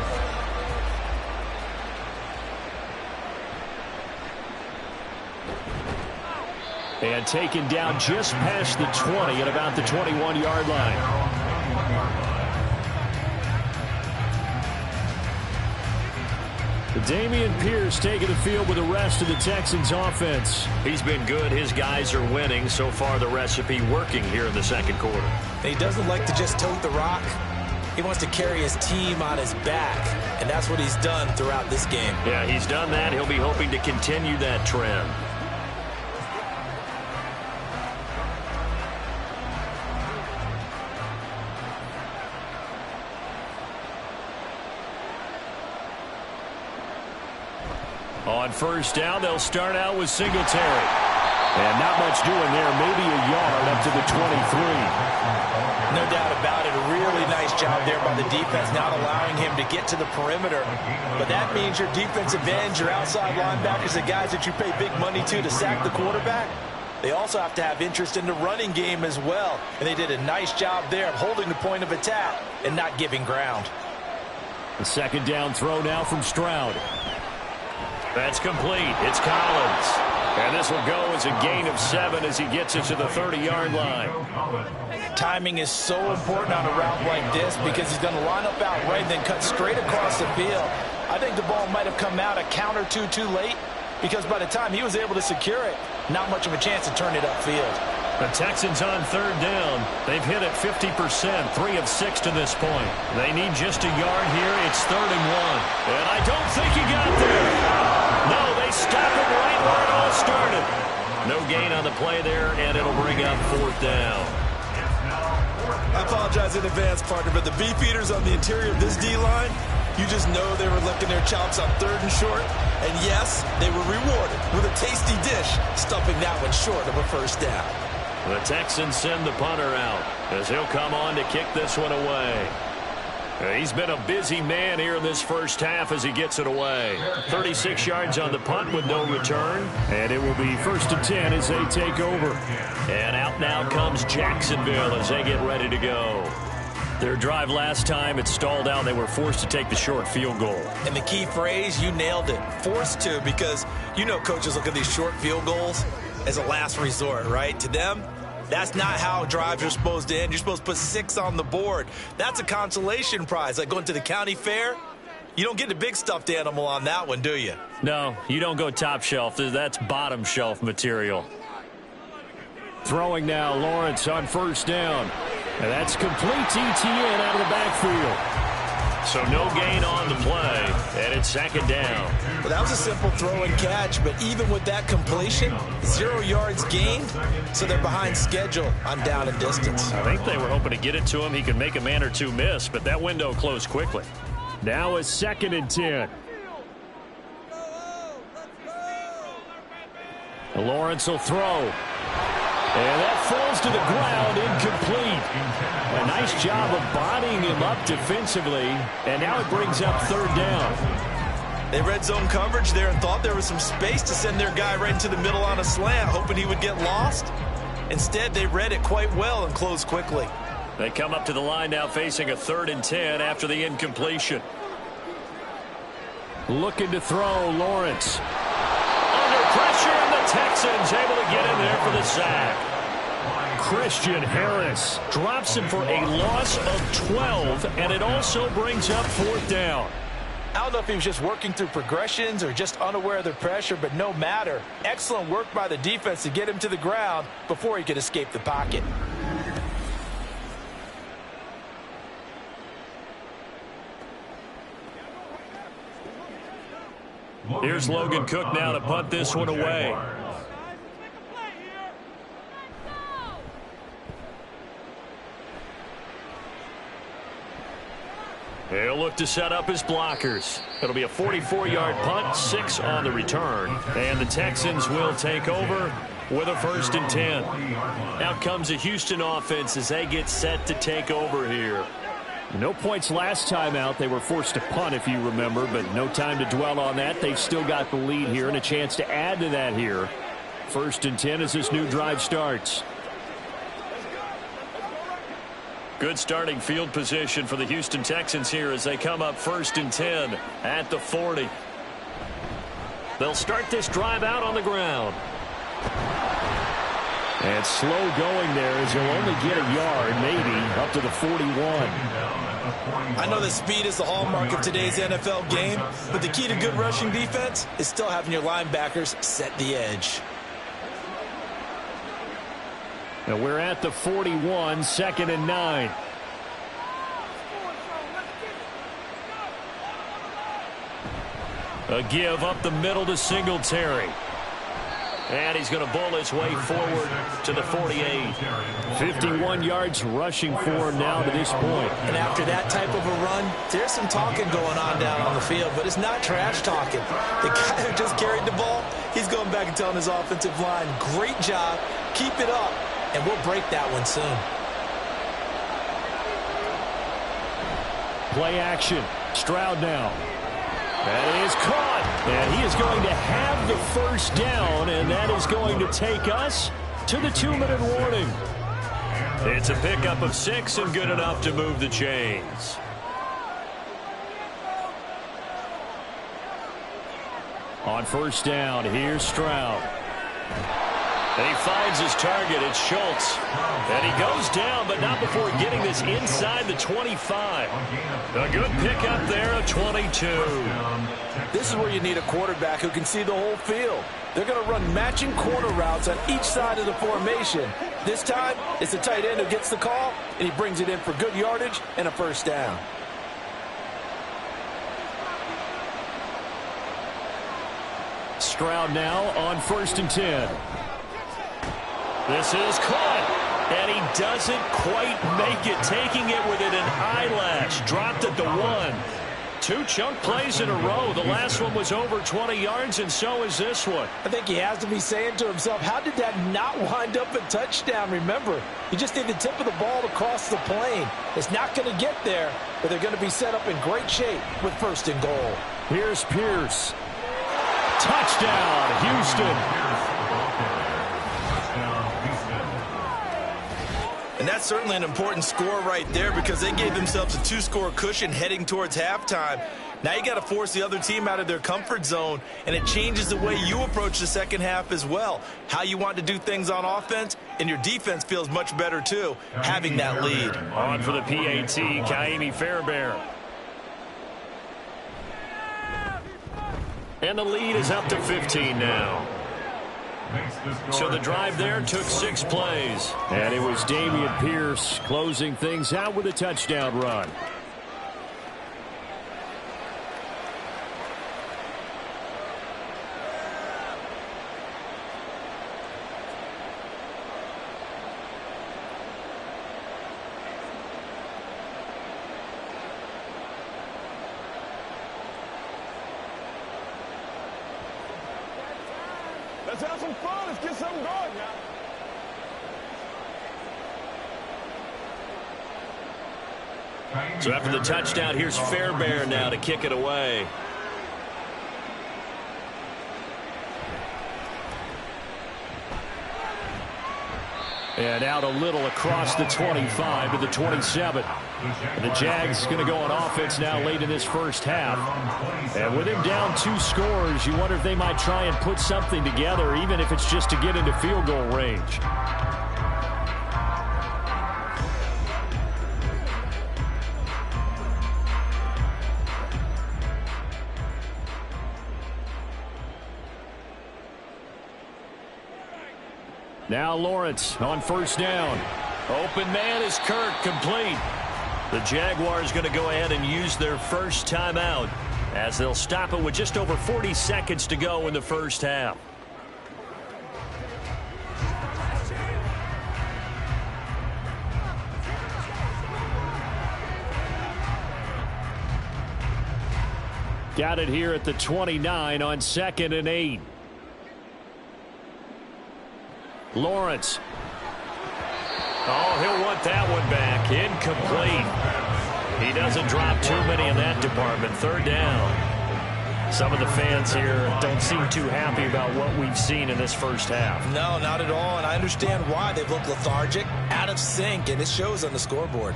And taken down just past the 20 at about the 21-yard line. Dameon Pierce taking the field with the rest of the Texans offense. He's been good. His guys are winning. So far, the recipe working here in the second quarter. And he doesn't like to just tote the rock. He wants to carry his team on his back, and that's what he's done throughout this game. Yeah, he's done that. He'll be hoping to continue that trend. On first down, they'll start out with Singletary. And not much doing there, maybe a yard up to the 23. No doubt about it, a really nice job there by the defense, not allowing him to get to the perimeter. But that means your defensive ends, your outside linebackers, the guys that you pay big money to sack the quarterback, they also have to have interest in the running game as well. And they did a nice job there of holding the point of attack and not giving ground. The second down throw now from Stroud. That's complete. It's Collins. And this will go as a gain of 7 as he gets it to the 30-yard line. Timing is so important on a route like this because he's going to line up out right and then cut straight across the field. I think the ball might have come out a count or two too late because by the time he was able to secure it, not much of a chance to turn it upfield. The Texans on third down. They've hit it 50%, 3 of 6 to this point. They need just a yard here. It's 3rd and 1. And I don't think he got there. No, they stop it right where it all started. No gain on the play there, and it'll bring up 4th down. I apologize in advance, partner, but the beef eaters on the interior of this D-line, you just know they were licking their chops on 3rd and short. And yes, they were rewarded with a tasty dish, stuffing that one short of a 1st down. The Texans send the punter out as he'll come on to kick this one away. He's been a busy man here in this first half as he gets it away. 36 yards on the punt with no return. And it will be 1st and 10 as they take over. And out now comes Jacksonville as they get ready to go. Their drive last time, it stalled out. They were forced to take the short field goal. And the key phrase, you nailed it, forced to, because you know coaches look at these short field goals as a last resort, right? To them, that's not how drives are supposed to end. You're supposed to put 6 on the board. That's a consolation prize, like going to the county fair. You don't get the big stuffed animal on that one, do you? No, you don't go top shelf. That's bottom shelf material. Throwing now, Lawrence on first down. And that's complete to Etienne out of the backfield. So no gain on the play, and it's second down. Well, that was a simple throw and catch, but even with that completion, 0 yards gained, so they're behind schedule on down and distance. I think they were hoping to get it to him. He could make a man or two miss, but that window closed quickly. Now it's 2nd and 10. Lawrence will throw. And that falls to the ground, incomplete. A nice job of bodying him up defensively, and now it brings up 3rd down. They read zone coverage there and thought there was some space to send their guy right into the middle on a slant, hoping he would get lost. Instead, they read it quite well and closed quickly. They come up to the line now facing a 3rd and 10 after the incompletion. Looking to throw, Lawrence. Under pressure, and the Texans able to get in there for the sack. Christian Harris drops him for a loss of 12, and it also brings up 4th down. I don't know if he was just working through progressions or just unaware of the pressure, but no matter. Excellent work by the defense to get him to the ground before he could escape the pocket. Here's Logan Cook now to punt this one away. He'll look to set up his blockers. It'll be a 44-yard punt, 6 on the return. And the Texans will take over with a 1st and 10. Out comes the Houston offense as they get set to take over here. No points last time out. They were forced to punt, if you remember, but no time to dwell on that. They've still got the lead here and a chance to add to that here. 1st and 10 as this new drive starts. Good starting field position for the Houston Texans here as they come up 1st and 10 at the 40. They'll start this drive out on the ground. And slow going there as he'll only get a yard, maybe, up to the 41. I know that speed is the hallmark of today's NFL game, but the key to good rushing defense is still having your linebackers set the edge. And we're at the 41, 2nd and 9. A give up the middle to Singletary. And he's going to bowl his way forward to the 48. 51 yards rushing for him now to this point. And after that type of a run, there's some talking going on down on the field, but it's not trash talking. The guy who just carried the ball, he's going back and telling his offensive line, great job, keep it up, and we'll break that one soon. Play action. Stroud now. That is caught, and he is going to have the 1st down, and that is going to take us to the 2-minute warning. It's a pickup of 6 and good enough to move the chains. On 1st down, here's Stroud. And he finds his target. It's Schultz. And he goes down, but not before getting this inside the 25. A good pickup there of 22. This is where you need a quarterback who can see the whole field. They're going to run matching corner routes on each side of the formation. This time, it's the tight end who gets the call, and he brings it in for good yardage and a 1st down. Stroud now on 1st and 10. This is caught, and he doesn't quite make it, taking it within an eyelash. Dropped at the 1. 2 chunk plays in a row. The last one was over 20 yards, and so is this one. I think he has to be saying to himself, how did that not wind up a touchdown? Remember, you just need the tip of the ball to cross the plane. It's not going to get there, but they're going to be set up in great shape with 1st and goal. Here's Pierce. Touchdown, Houston. And that's certainly an important score right there because they gave themselves a 2-score cushion heading towards halftime. Now you got to force the other team out of their comfort zone, and it changes the way you approach the second half as well. How you want to do things on offense, and your defense feels much better too, having that lead. On for the PAT, Kaimi Fairbairn. And the lead is up to 15 now. So the drive there took 6 plays. And it was Dameon Pierce closing things out with a touchdown run. Let's have some fun. Let's get something going now. So after the touchdown, here's Fairbairn now to kick it away. And out a little across the 25 to the 27. And the Jags going to go on offense now late in this first half. And with him down 2 scores, you wonder if they might try and put something together, even if it's just to get into field goal range. Now Lawrence on first down. Open man is Kirk, complete. The Jaguars going to go ahead and use their first timeout as they'll stop it with just over 40 seconds to go in the first half. Got it here at the 29 on 2nd and 8. Lawrence. Oh, he'll want that one back. Incomplete. He doesn't drop too many in that department. 3rd down. Some of the fans here don't seem too happy about what we've seen in this first half. No, not at all, and I understand why. They've looked lethargic, out of sync, and it shows on the scoreboard.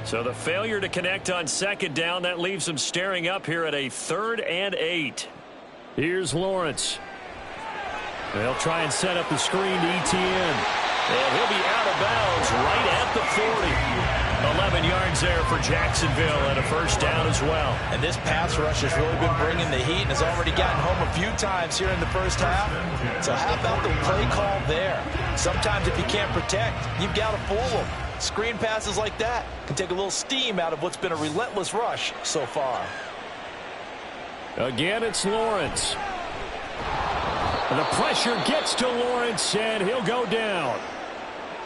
So the failure to connect on 2nd down, that leaves them staring up here at a 3rd and 8. Here's Lawrence. They'll try and set up the screen to ETN. And he'll be out of bounds right at the 40. 11 yards there for Jacksonville and a first down as well. And this pass rush has really been bringing the heat and has already gotten home a few times here in the first half. So how about the play call there? Sometimes if you can't protect, you've got to fool them. Screen passes like that can take a little steam out of what's been a relentless rush so far. Again, it's Lawrence. The pressure gets to Lawrence, and he'll go down.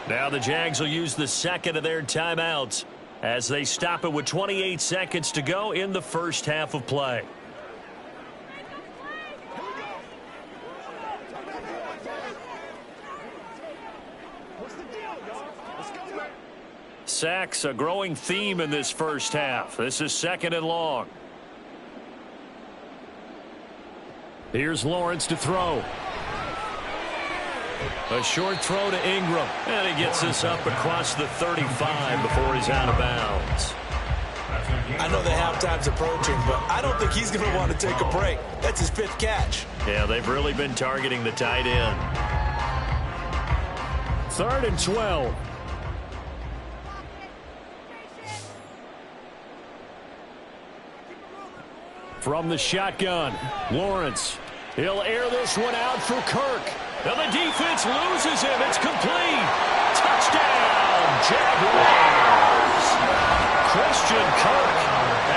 Now the Jags will use the 2nd of their timeouts as they stop it with 28 seconds to go in the first half of play. Sacks, a growing theme in this first half. This is 2nd and long. Here's Lawrence to throw. A short throw to Ingram. And he gets this up across the 35 before he's out of bounds. I know the halftime's approaching, but I don't think he's going to want to take a break. That's his 5th catch. Yeah, they've really been targeting the tight end. 3rd and 12. From the shotgun, Lawrence. He'll air this one out for Kirk. And the defense loses him. It's complete. Touchdown, Jaguars. Christian Kirk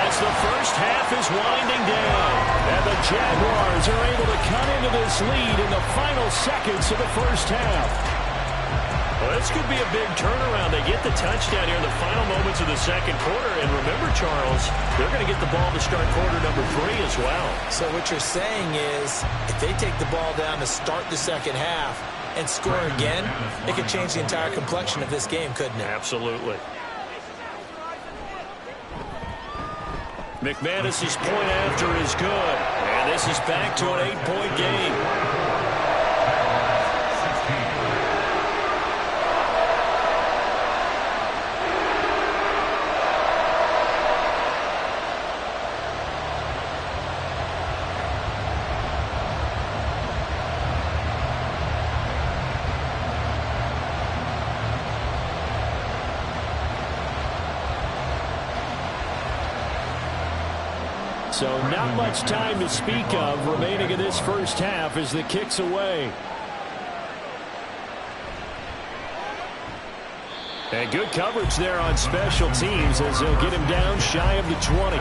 as the first half is winding down. And the Jaguars are able to cut into this lead in the final seconds of the first half. Well, this could be a big turnaround. They get the touchdown here in the final moments of the second quarter. And remember, Charles, they're going to get the ball to start quarter number 3 as well. So what you're saying is if they take the ball down to start the second half and score again, it could change the entire complexion of this game, couldn't it? Absolutely. McManus's point after is good. And this is back to an 8-point game. So not much time to speak of remaining in this first half as the kick's away. And good coverage there on special teams as they'll get him down shy of the 20.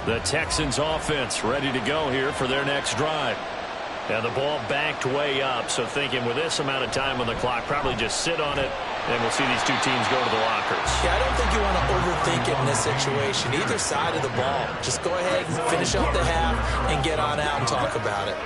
The Texans offense ready to go here for their next drive. Now the ball backed way up, so thinking with this amount of time on the clock, probably just sit on it, and we'll see these two teams go to the lockers. Yeah, I don't think you want to overthink it in this situation. Either side of the ball. Just go ahead and finish up the half and get on out and talk about it.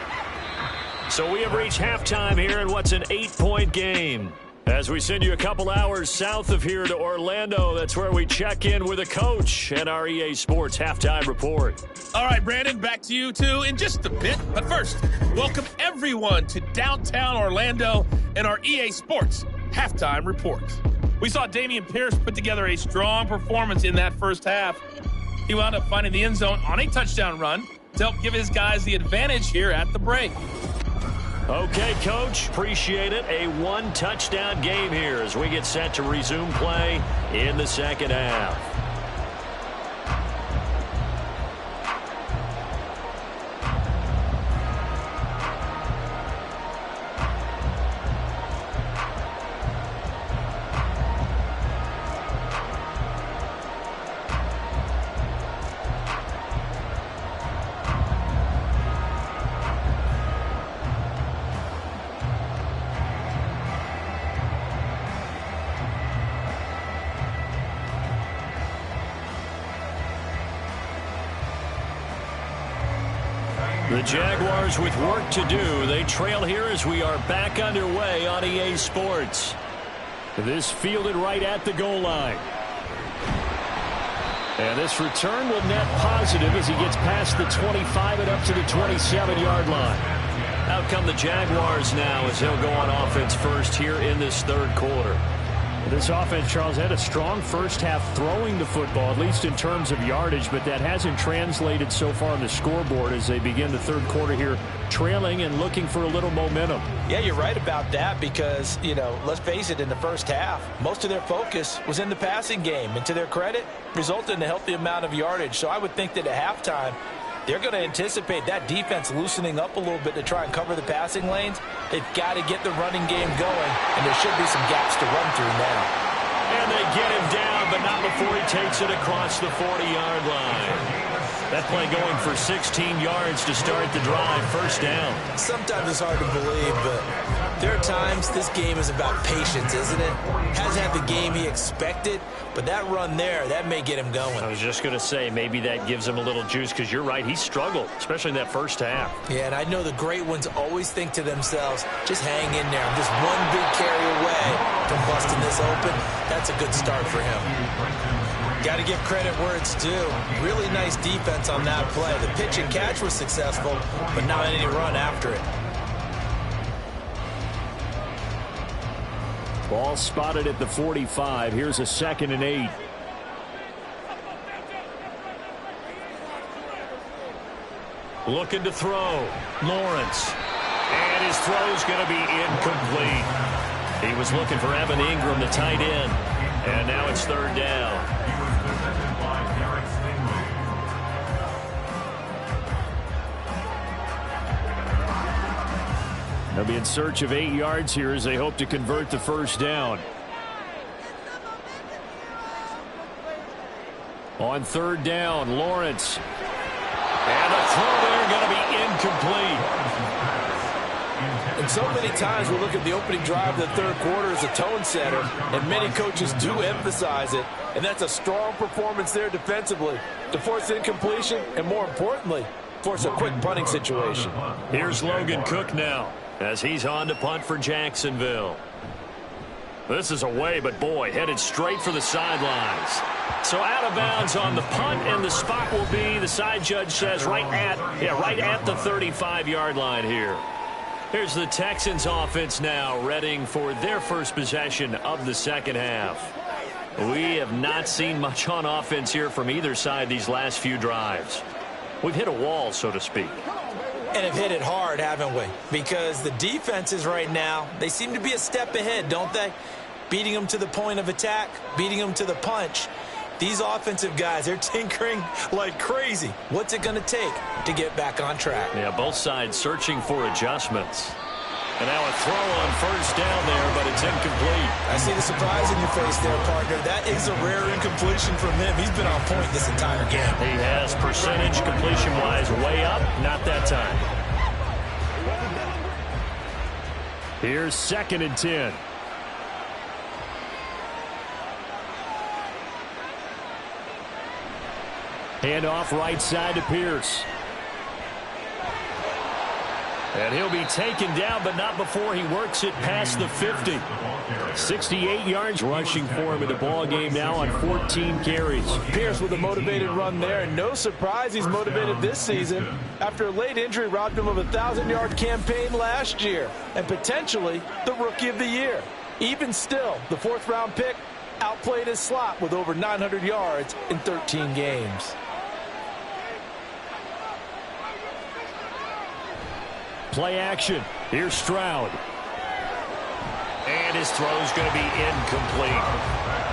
So we have reached halftime here in what's an 8-point game. As we send you a couple hours south of here to Orlando, that's where we check in with a coach and our EA Sports Halftime Report. All right, Brandon, back to you two in just a bit. But first, welcome everyone to downtown Orlando and our EA Sports Halftime Report. We saw Dameon Pierce put together a strong performance in that first half. He wound up finding the end zone on a touchdown run to help give his guys the advantage here at the break. Okay, Coach, appreciate it. A one-touchdown game here as we get set to resume play in the second half. The Jaguars with work to do. They trail here as we are back underway on EA Sports. This fielded right at the goal line. And this return will net positive as he gets past the 25 and up to the 27-yard line. Out come the Jaguars now as they'll go on offense first here in this third quarter. This offense, Charles, had a strong first half throwing the football, at least in terms of yardage, but that hasn't translated so far on the scoreboard as they begin the third quarter here, trailing and looking for a little momentum. Yeah, you're right about that because, let's face it, in the first half, most of their focus was in the passing game. And to their credit, resulted in a healthy amount of yardage. So I would think that at halftime, they're going to anticipate that defense loosening up a little bit to try and cover the passing lanes. They've got to get the running game going, and there should be some gaps to run through now. And they get him down, but not before he takes it across the 40-yard line. That play going for 16 yards to start the drive, first down. Sometimes it's hard to believe, but there are times this game is about patience, isn't it? Hasn't had the game he expected, but that run there, that may get him going. I was just going to say, maybe that gives him a little juice because you're right, he struggled, especially in that first half. Yeah, and I know the great ones always think to themselves, just hang in there. I'm just one big carry away from busting this open. That's a good start for him. Got to give credit where it's due. Really nice defense on that play. The pitch and catch was successful, but not any run after it. Ball spotted at the 45. Here's a 2nd and 8. Looking to throw. Lawrence. And his throw's going to be incomplete. He was looking for Evan Ingram, the tight end. And now it's third down. They'll be in search of 8 yards here as they hope to convert the first down. On third down, Lawrence. And the throw there going to be incomplete. And so many times we look at the opening drive of the third quarter as a tone setter, and many coaches do emphasize it. And that's a strong performance there defensively to force incompletion and, more importantly, force a quick punting situation. Here's Logan Cook now as he's on to punt for Jacksonville. This is away, but boy, headed straight for the sidelines. So out of bounds on the punt, and the spot will be, the side judge says, right at the 35-yard line here. Here's the Texans offense now, readying for their first possession of the second half. We have not seen much on offense here from either side these last few drives. We've hit a wall, so to speak. And have hit it hard, haven't we? Because the defenses right now, they seem to be a step ahead, don't they? Beating them to the point of attack, beating them to the punch. These offensive guys, they're tinkering like crazy. What's it going to take to get back on track? Yeah, both sides searching for adjustments. And now a throw on first down there, but it's incomplete. I see the surprise in your face there, partner. That is a rare incompletion from him. He's been on point this entire game. He has percentage completion-wise way up. Not that time. Here's 2nd and 10. Handoff right side to Pierce. And he'll be taken down, but not before he works it past the 50. 68 yards rushing for him in the ball game now on 14 carries. Pierce with a motivated run there, and no surprise he's motivated this season after a late injury robbed him of a 1,000-yard campaign last year and potentially the Rookie of the Year. Even still, the 4th-round pick outplayed his slot with over 900 yards in 13 games. Play action. Here's Stroud. And his throw's going to be incomplete.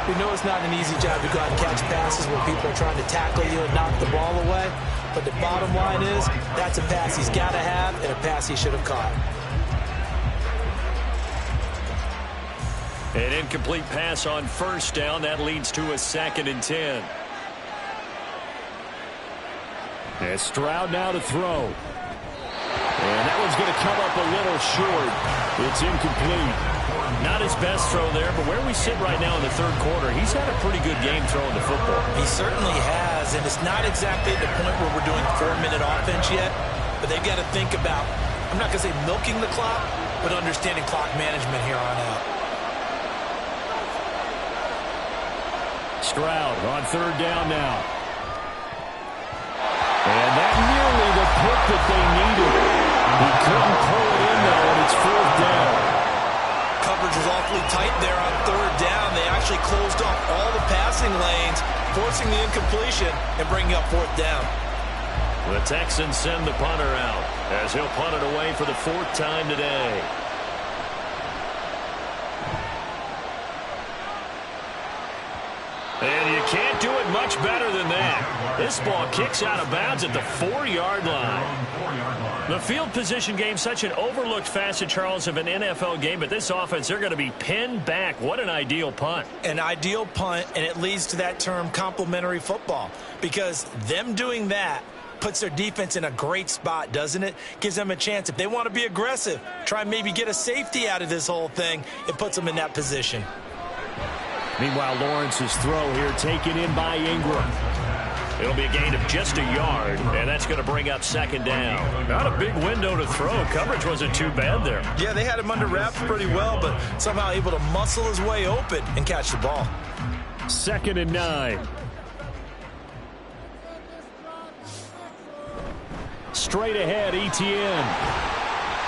We know it's not an easy job to go out and catch passes when people are trying to tackle you and knock the ball away. But the bottom line is, that's a pass he's got to have and a pass he should have caught. An incomplete pass on first down. That leads to a 2nd and 10. And Stroud now to throw. And that one's going to come up a little short. It's incomplete. Not his best throw there, but where we sit right now in the 3rd quarter, he's had a pretty good game throwing the football. He certainly has, and it's not exactly at the point where we're doing 4-minute offense yet, but they've got to think about, I'm not going to say milking the clock, but understanding clock management here on out. Stroud on 3rd down now. And that nearly the pick that they needed. He couldn't pull it in, though, and it's 4th down. Coverage was awfully tight there on 3rd down. They actually closed off all the passing lanes, forcing the incompletion and bringing up 4th down. The Texans send the punter out as he'll punt it away for the 4th time today. And you can't do it much better than that. This ball kicks out of bounds at the 4-yard line. The field position game, such an overlooked facet, Charles, of an NFL game, but this offense, they're going to be pinned back. What an ideal punt. An ideal punt, and it leads to that term complementary football, because them doing that puts their defense in a great spot, doesn't it? Gives them a chance. If they want to be aggressive, try and maybe get a safety out of this whole thing, it puts them in that position. Meanwhile, Lawrence's throw here taken in by Ingram. It'll be a gain of just a yard, and that's going to bring up 2nd down. Not a big window to throw. Coverage wasn't too bad there. Yeah, they had him under wraps pretty well, but somehow able to muscle his way open and catch the ball. 2nd and 9. Straight ahead, Etienne.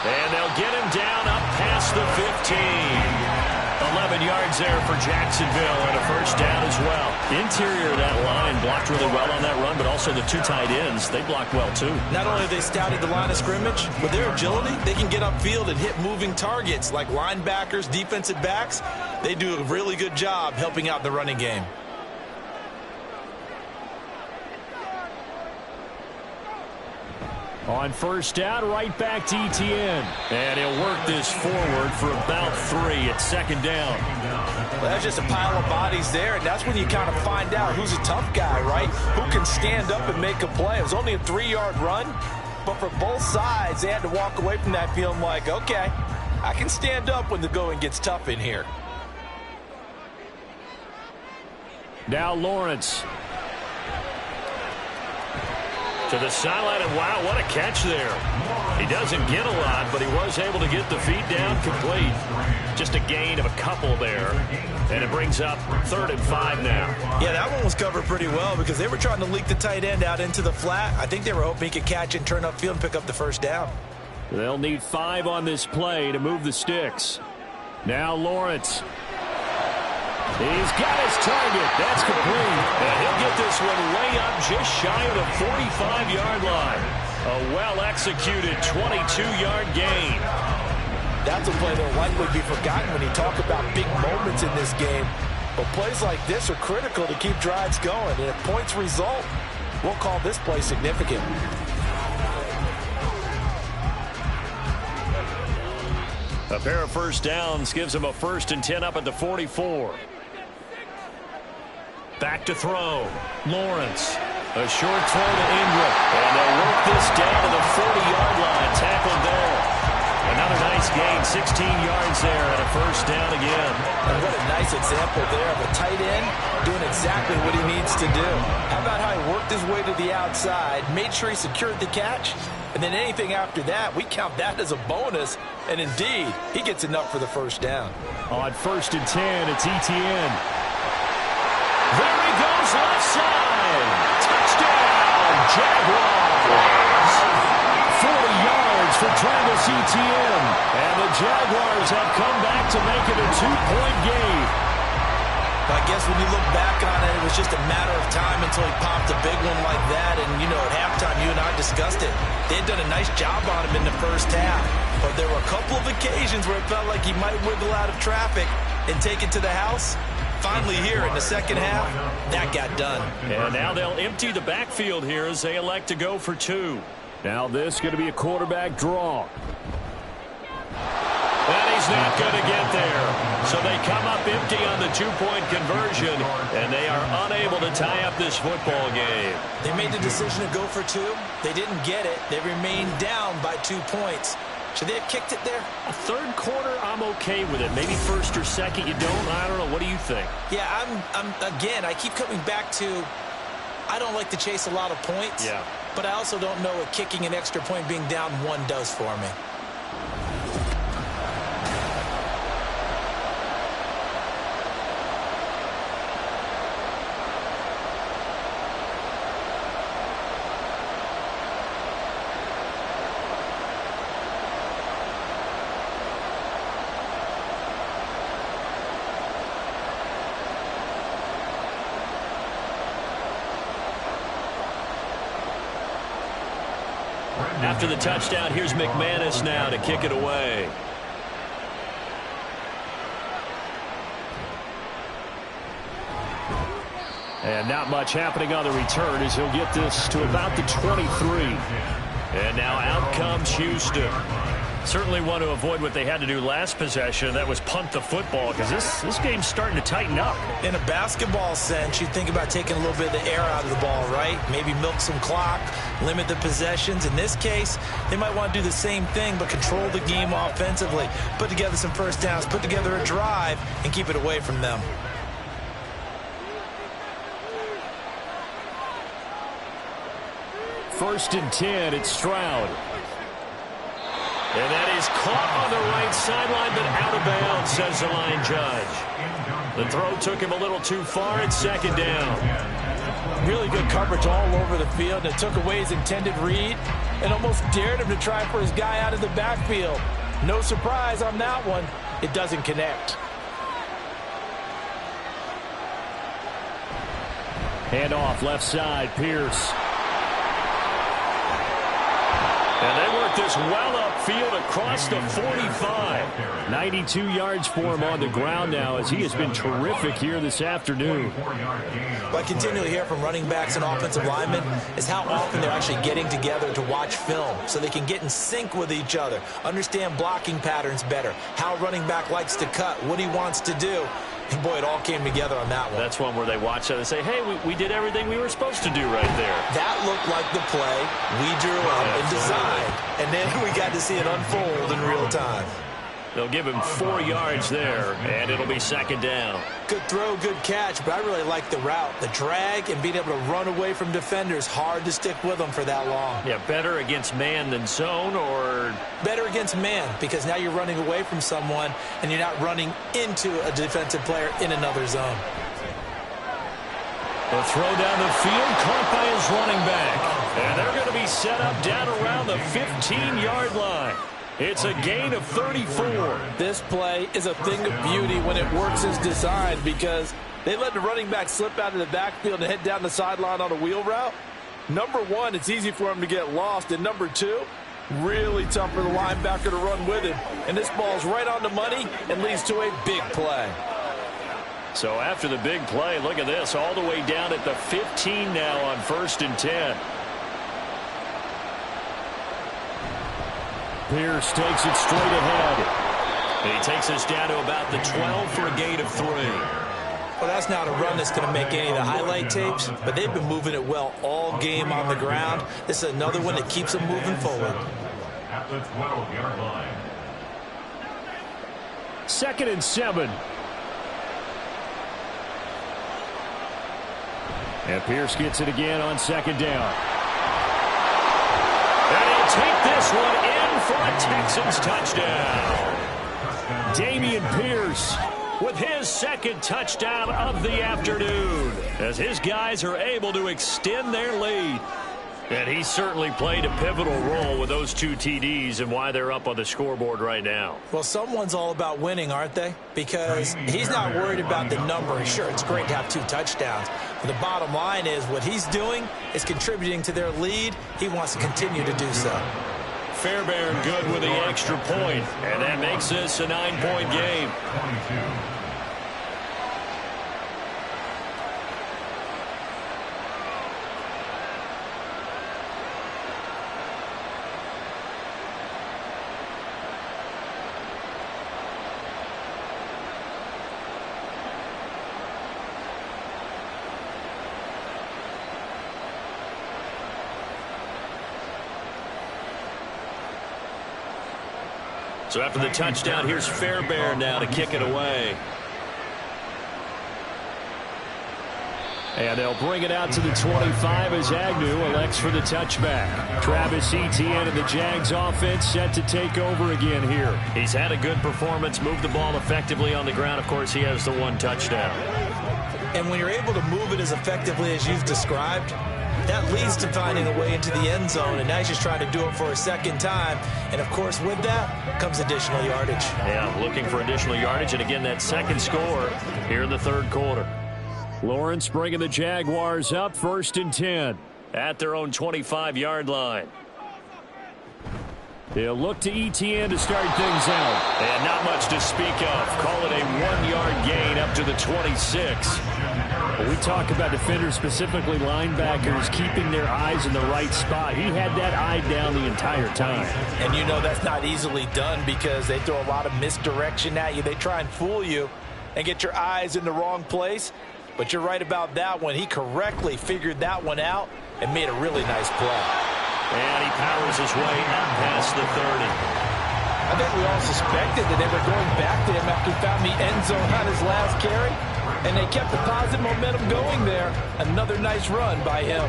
And they'll get him down up past the 15. 11 yards there for Jacksonville and a 1st down as well. Interior of that line blocked really well on that run, but also the 2 tight ends, they blocked well too. Not only have they scouted the line of scrimmage, with their agility, they can get upfield and hit moving targets like linebackers, defensive backs. They do a really good job helping out the running game. On 1st down, right back to Etienne. And he'll work this forward for about 3 at 2nd down. Well, that's just a pile of bodies there, and that's when you kind of find out who's a tough guy, right? Who can stand up and make a play. It was only a 3-yard run, but for both sides, they had to walk away from that feeling like, okay, I can stand up when the going gets tough in here. Now Lawrence. To the sideline, and wow, what a catch there. He doesn't get a lot, but he was able to get the feet down complete. Just a gain of a couple there, and it brings up 3rd and 5 now. Yeah, that one was covered pretty well because they were trying to leak the tight end out into the flat. I think they were hoping he could catch and turn upfield and pick up the 1st down. They'll need 5 on this play to move the sticks. Now Lawrence. He's got his target. That's complete. And he'll get this one way up just shy of the 45-yard line. A well-executed 22-yard gain. That's a play that will likely be forgotten when you talk about big moments in this game. But plays like this are critical to keep drives going. And if points result, we'll call this play significant. A pair of first downs gives them a 1st and 10 up at the 44. Back to throw. Lawrence. A short throw to Ingram. And they'll work this down to the 40-yard line. Tackled there. Another nice gain. 16 yards there and a 1st down again. And what a nice example there of a tight end doing exactly what he needs to do. How about how he worked his way to the outside, made sure he secured the catch, and then anything after that, we count that as a bonus. And indeed, he gets enough for the 1st down. On 1st and 10, it's Etienne. There he goes, left side. Touchdown, Jaguars. 40 yards for Travis Etienne. And the Jaguars have come back to make it a 2-point game. I guess when you look back on it, it was just a matter of time until he popped a big one like that. And, you know, at halftime, you and I discussed it. They had done a nice job on him in the 1st half. But there were a couple of occasions where it felt like he might wiggle out of traffic and take it to the house. Finally here in the 2nd half, that got done. And now they'll empty the backfield here as they elect to go for 2. Now this is going to be a quarterback draw. And he's not going to get there. So they come up empty on the 2-point conversion, and they are unable to tie up this football game. They made the decision to go for 2. They didn't get it. They remained down by 2 points. Should they have kicked it there? A 3rd quarter, I'm okay with it. Maybe 1st or 2nd, you don't. I don't know. What do you think? Yeah, again, I keep coming back to I don't like to chase a lot of points. Yeah. But I also don't know what kicking an extra point being down 1 does for me. After the touchdown, here's McManus now to kick it away. And not much happening on the return as he'll get this to about the 23. And now out comes Houston. Certainly want to avoid what they had to do last possession. That was punt the football, because this game's starting to tighten up. In a basketball sense, you think about taking a little bit of the air out of the ball, right? Maybe milk some clock, limit the possessions. In this case, they might want to do the same thing, but control the game offensively. Put together some 1st downs, put together a drive, and keep it away from them. First and 10, it's Stroud. And that is caught on the right sideline, but out of bounds, says the line judge. The throw took him a little too far. It's 2nd down. Really good coverage all over the field. And it took away his intended read and almost dared him to try for his guy out of the backfield. No surprise on that one. It doesn't connect. Hand off left side, Pierce. And they work this well upfield across the 45. 92 yards for him on the ground now as he has been terrific here this afternoon. What I continually hear from running backs and offensive linemen is how often they're actually getting together to watch film so they can get in sync with each other, understand blocking patterns better, how a running back likes to cut, what he wants to do. And boy, it all came together on that one. That's one where they watch it and say, hey, we did everything we were supposed to do right there. That looked like the play we drew up and designed. And then we got to see it unfold in real time. They'll give him 4 yards there, and it'll be 2nd down. Good throw, good catch, but I really like the route. The drag and being able to run away from defenders, hard to stick with them for that long. Yeah, better against man than zone, or? Better against man, because now you're running away from someone, and you're not running into a defensive player in another zone. The throw down the field, caught by his running back. And they're going to be set up down around the 15-yard line. It's a gain of 34. This play is a thing of beauty when it works as designed because they let the running back slip out of the backfield and head down the sideline on a wheel route. Number one, it's easy for him to get lost. And number two, really tough for the linebacker to run with him. And this ball's right on the money and leads to a big play. So after the big play, look at this, all the way down at the 15 now on 1st and 10. Pierce takes it straight ahead. And he takes us down to about the 12 for a gain of 3. Well, that's not a run that's going to make any of the highlight tapes, but they've been moving it well all game on the ground. This is another one that keeps them moving forward. At the 12-yard line. 2nd and 7. And Pierce gets it again on 2nd down. And he'll take this one in for a Texans touchdown. Dameon Pierce with his 2nd touchdown of the afternoon as his guys are able to extend their lead. And he certainly played a pivotal role with those 2 TDs and why they're up on the scoreboard right now. Well, someone's all about winning, aren't they? Because he's not worried about the number. Sure, it's great to have 2 touchdowns. But the bottom line is what he's doing is contributing to their lead. He wants to continue to do so. Fairbairn good with the extra point, and that makes this a 9-point game. 22. So after the touchdown, here's Fairbairn now to kick it away. And they'll bring it out to the 25 as Agnew elects for the touchback. Travis Etienne and the Jags offense set to take over again here. He's had a good performance, moved the ball effectively on the ground. Of course, he has the 1 touchdown. And when you're able to move it as effectively as you've described, that leads to finding a way into the end zone, and now he's just trying to do it for a 2nd time. And, of course, with that comes additional yardage. Yeah, looking for additional yardage, and again, that 2nd score here in the 3rd quarter. Lawrence bringing the Jaguars up 1st and 10 at their own 25-yard line. They'll look to Etienne to start things out. And not much to speak of. Call it a 1-yard gain up to the 26. When we talk about defenders, specifically linebackers, keeping their eyes in the right spot. He had that eye down the entire time. And you know that's not easily done because they throw a lot of misdirection at you. They try and fool you and get your eyes in the wrong place. But you're right about that one. He correctly figured that one out and made a really nice play. And he powers his way up past the 30. I think we all suspected that they were going back to him after he found the end zone on his last carry. And they kept the positive momentum going there. Another nice run by him.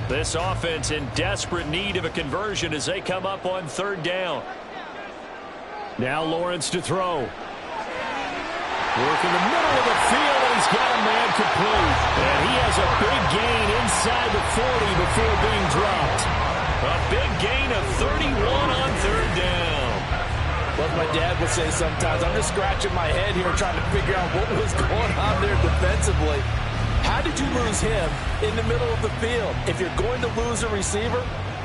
This offense in desperate need of a conversion as they come up on 3rd down. Now Lawrence to throw. Work in the middle of the field, and he's got a man complete. And he has a big gain inside the 40 before being dropped. A big gain of 31 on 3rd down. What my dad would say sometimes, I'm just scratching my head here trying to figure out what was going on there defensively. How did you lose him in the middle of the field? If you're going to lose a receiver,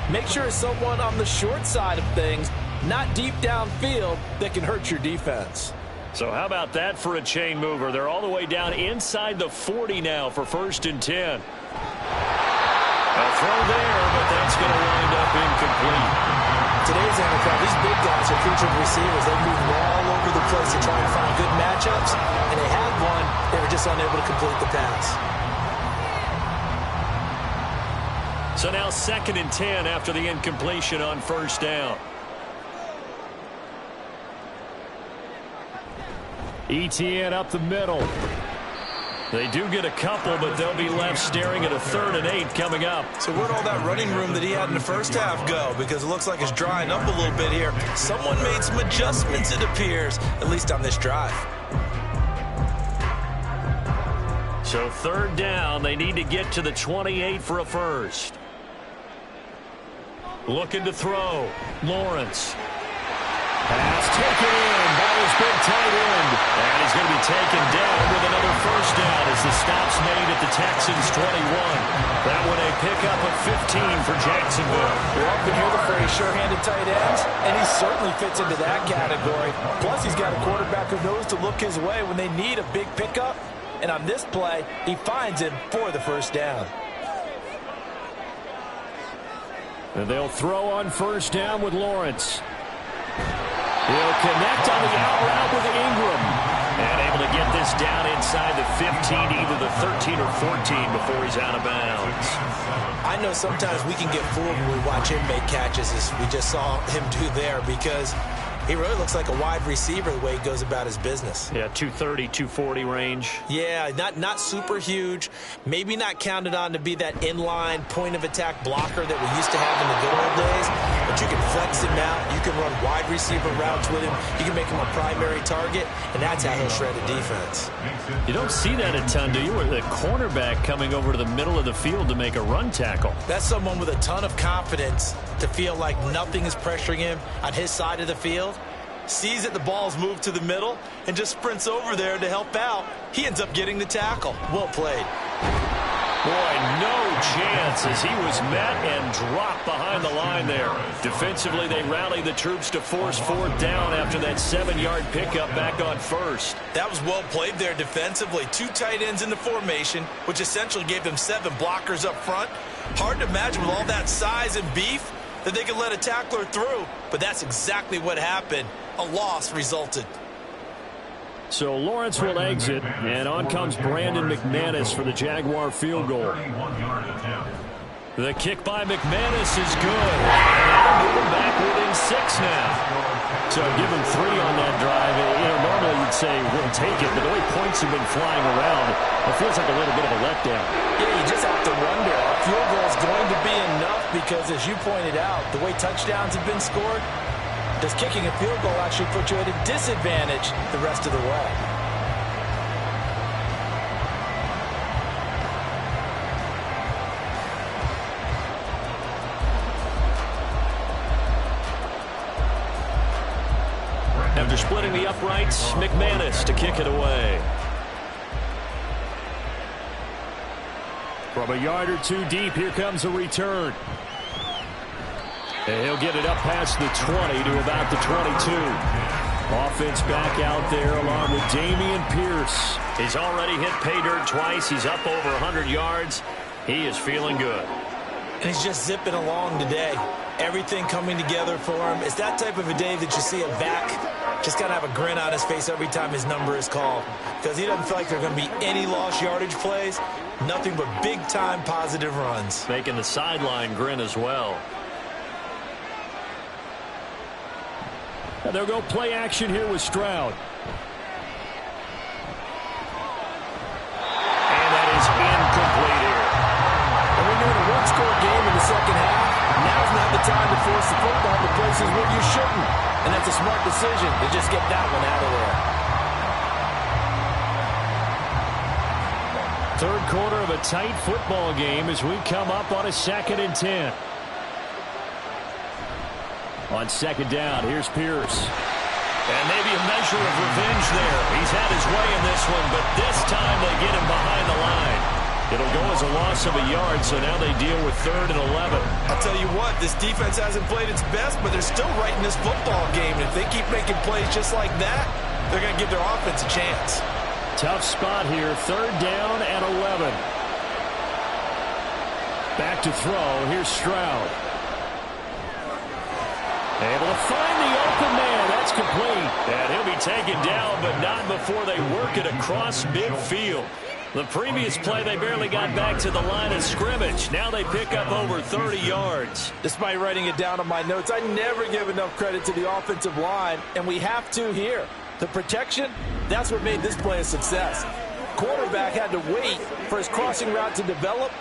make sure it's someone on the short side of things, not deep downfield, that can hurt your defense. So how about that for a chain mover? They're all the way down inside the 40 now for 1st and 10. A throw there, but that's going to wind up incomplete. Today's NFL, these big guys are featured receivers. They move all over the place to try and find good matchups, and they had one. They were just unable to complete the pass. So now 2nd and 10 after the incompletion on 1st down. Etienne up the middle. They do get a couple, but they'll be left staring at a 3rd and 8 coming up. So where'd all that running room that he had in the first half go? Because it looks like it's drying up a little bit here. Someone made some adjustments, it appears, at least on this drive. So 3rd down, they need to get to the 28 for a first. Looking to throw. Lawrence. Pass taken in by his big tight end. And he's going to be taken down with another 1st down as the stop's made at the Texans 21. That one a pickup of 15 for Jacksonville. We often hear the phrase sure-handed tight ends, and he certainly fits into that category. Plus, he's got a quarterback who knows to look his way when they need a big pickup. And on this play, he finds him for the first down. And they'll throw on first down with Lawrence. He'll connect on the out route with Ingram. And able to get this down inside the 15, either the 13 or 14 before he's out of bounds. I know sometimes we can get fooled when we watch him make catches, as we just saw him do there, because he really looks like a wide receiver the way he goes about his business. Yeah, 230, 240 range. Yeah, not super huge. Maybe not counted on to be that inline point-of-attack blocker that we used to have in the good old days. But you can flex him out. You can run wide receiver routes with him. You can make him a primary target, and that's how he'll shred a defense. You don't see that a ton, do you? Where the cornerback coming over to the middle of the field to make a run tackle. That's someone with a ton of confidence to feel like nothing is pressuring him on his side of the field. Sees that the ball's moved to the middle and just sprints over there to help out. He ends up getting the tackle. Well played. Boy, no chance as he was met and dropped behind the line there. Defensively, they rallied the troops to force fourth down after that 7-yard pickup back on first. That was well played there defensively. 2 tight ends in the formation, which essentially gave them 7 blockers up front. Hard to imagine with all that size and beef that they could let a tackler through, but that's exactly what happened. A loss resulted. So Lawrence will exit, and on comes Brandon McManus for the Jaguar field goal. The kick by McManus is good. And moving back within 6 now. So give him 3 on that drive. Normally you'd say we'll take it, but the way points have been flying around, it feels like a little bit of a letdown. Yeah, you just have to wonder. A field goal is going to be enough because, as you pointed out, the way touchdowns have been scored, does kicking a field goal actually put you at a disadvantage the rest of the way? After splitting the uprights, McManus to kick it away. From a yard or 2 deep, here comes a return. And he'll get it up past the 20 to about the 22. Offense back out there along with Dameon Pierce. He's already hit pay dirt twice. He's up over 100 yards. He is feeling good. And he's just zipping along today. Everything coming together for him. It's that type of a day that you see a back just got to have a grin on his face every time his number is called, because he doesn't feel like there are going to be any lost yardage plays. Nothing but big-time positive runs. Making the sideline grin as well. And they'll go play action here with Stroud. And that is incomplete here. And when you're in a one-score game in the second half, now's not the time to force the football to places where you shouldn't. And that's a smart decision to just get that one out of there. Third quarter of a tight football game as we come up on a 2nd and 10. On 2nd down, here's Pierce. And maybe a measure of revenge there. He's had his way in this one, but this time they get him behind the line. It'll go as a loss of a yard, so now they deal with 3rd and 11. I'll tell you what, this defense hasn't played its best, but they're still right in this football game. And if they keep making plays just like that, they're going to give their offense a chance. Tough spot here, 3rd down and 11. Back to throw, here's Stroud. Able to find the open man. That's complete. And he'll be taken down, but not before they work it across midfield. The previous play, they barely got back to the line of scrimmage. Now they pick up over 30 yards. Despite writing it down on my notes, I never give enough credit to the offensive line, and we have to here. The protection, that's what made this play a success. Quarterback had to wait for his crossing route to develop,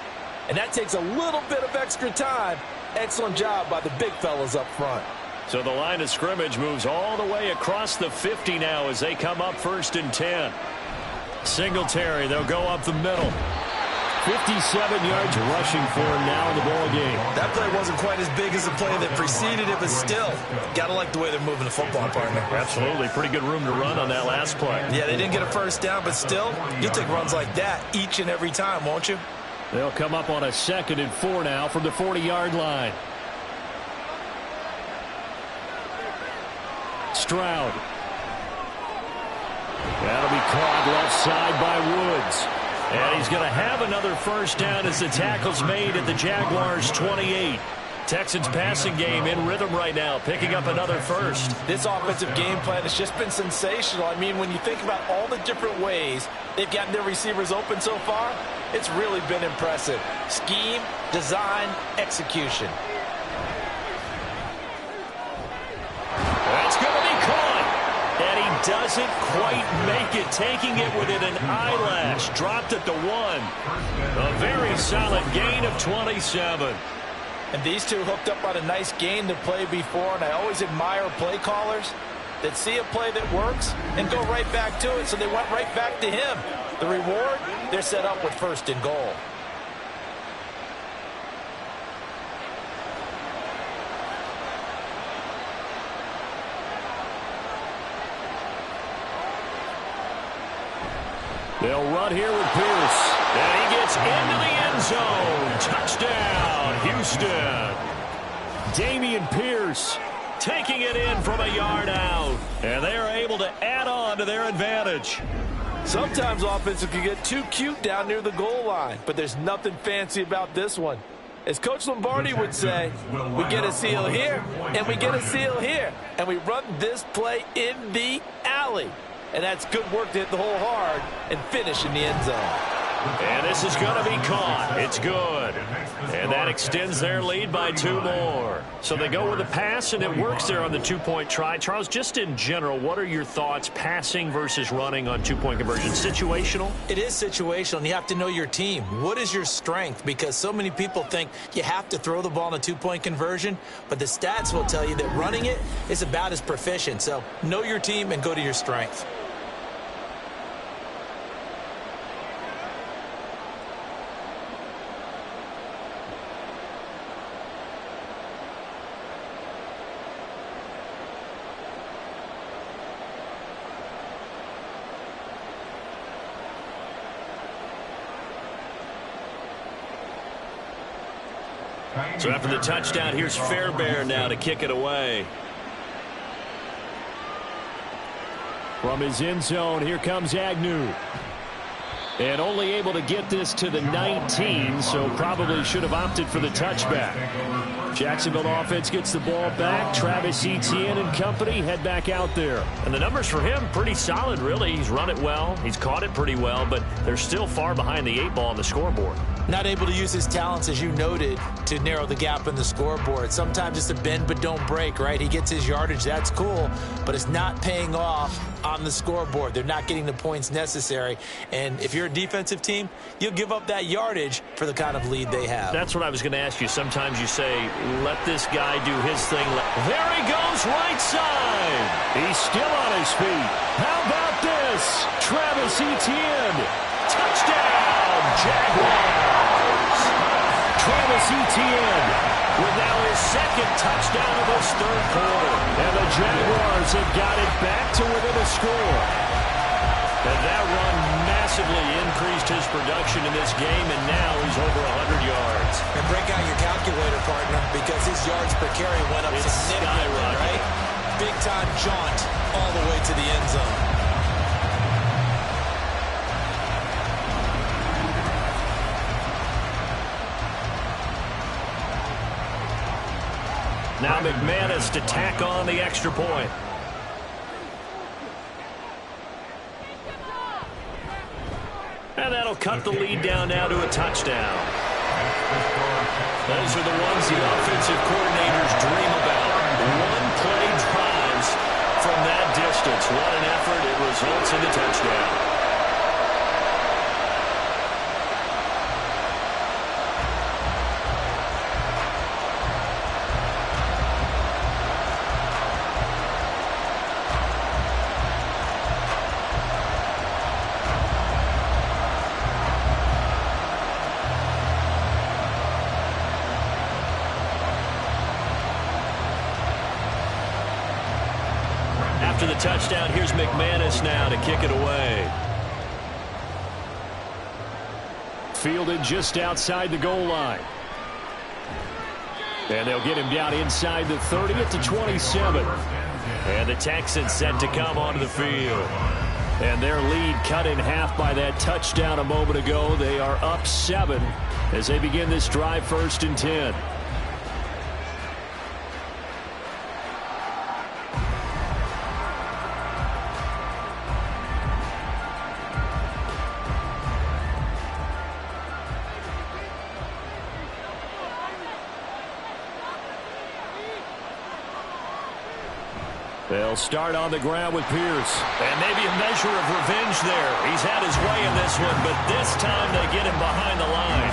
and that takes a little bit of extra time. Excellent job by the big fellas up front. So the line of scrimmage moves all the way across the 50 now as they come up 1st and 10. Singletary, they'll go up the middle. 57 yards rushing for him now in the ball game. That play wasn't quite as big as the play that preceded it, but still, got to like the way they're moving the football, partner. Absolutely. Pretty good room to run on that last play. Yeah, they didn't get a first down, but still, you'll take runs like that each and every time, won't you? They'll come up on a 2nd and 4 now from the 40-yard line. Stroud. That'll be caught left side by Woods. And he's going to have another first down as the tackle's made at the Jaguars' 28. Texans passing game in rhythm right now, picking up another first. This offensive game plan has just been sensational. I mean, when you think about all the different ways they've gotten their receivers open so far, it's really been impressive. Scheme, design, execution. That's going to be caught. And he doesn't quite make it, taking it within an eyelash. Dropped at the 1. A very solid gain of 27. And these two hooked up on a nice gain to play before, and I always admire play callers that see a play that works and go right back to it, so they went right back to him. The reward, they're set up with 1st and goal. They'll run here with Pierce. And he gets into the end zone. Touchdown, Houston. Dameon Pierce taking it in from a yard out. And they are able to add on to their advantage. Sometimes offenses can get too cute down near the goal line, but there's nothing fancy about this one. As Coach Lombardi would say, we get a seal here, and we get a seal here, and we run this play in the alley. And that's good work to hit the hole hard and finish in the end zone. And this is going to be caught. It's good. And that extends their lead by 2 more. So they go with a pass, and it works there on the 2-point try. Charles, just in general, what are your thoughts passing versus running on 2-point conversion? Situational? It is situational, and you have to know your team. What is your strength? Because so many people think you have to throw the ball in a 2-point conversion, but the stats will tell you that running it is about as proficient. So know your team and go to your strength. So after the touchdown, here's Fairbairn now to kick it away. From his end zone, here comes Agnew. And only able to get this to the 19, so probably should have opted for the touchback. Jacksonville offense gets the ball back. Travis Etienne and company head back out there. And the numbers for him, pretty solid, really. He's run it well. He's caught it pretty well, but they're still far behind the 8 ball on the scoreboard. Not able to use his talents, as you noted, to narrow the gap in the scoreboard. Sometimes it's a bend but don't break, right? He gets his yardage, that's cool, but it's not paying off on the scoreboard. They're not getting the points necessary. And if you're a defensive team, you'll give up that yardage for the kind of lead they have. That's what I was going to ask you. Sometimes you say, let this guy do his thing. There he goes, right side. He's still on his feet. How about this? Travis Etienne. Touchdown, Jaguars. Travis Etienne with now his 2nd touchdown of this 3rd quarter. And the Jaguars have got it back to within a score. And that run massively increased his production in this game, and now he's over 100 yards. And break out your calculator, partner, because his yards per carry went up significantly, right? Big-time jaunt all the way to the end zone. Now McManus to tack on the extra point. And that'll cut the lead down now to a touchdown. Those are the ones the offensive coordinators dream about. One-play drives from that distance. What an effort. It results in the touchdown. after the touchdown. Here's McManus now to kick it away. Fielded just outside the goal line. And they'll get him down inside the 30 at the 27. And the Texans set to come onto the field. And their lead cut in half by that touchdown a moment ago. They are up 7 as they begin this drive, 1st and 10. They'll start on the ground with Pierce. And maybe a measure of revenge there. He's had his way in this one, but this time they get him behind the line.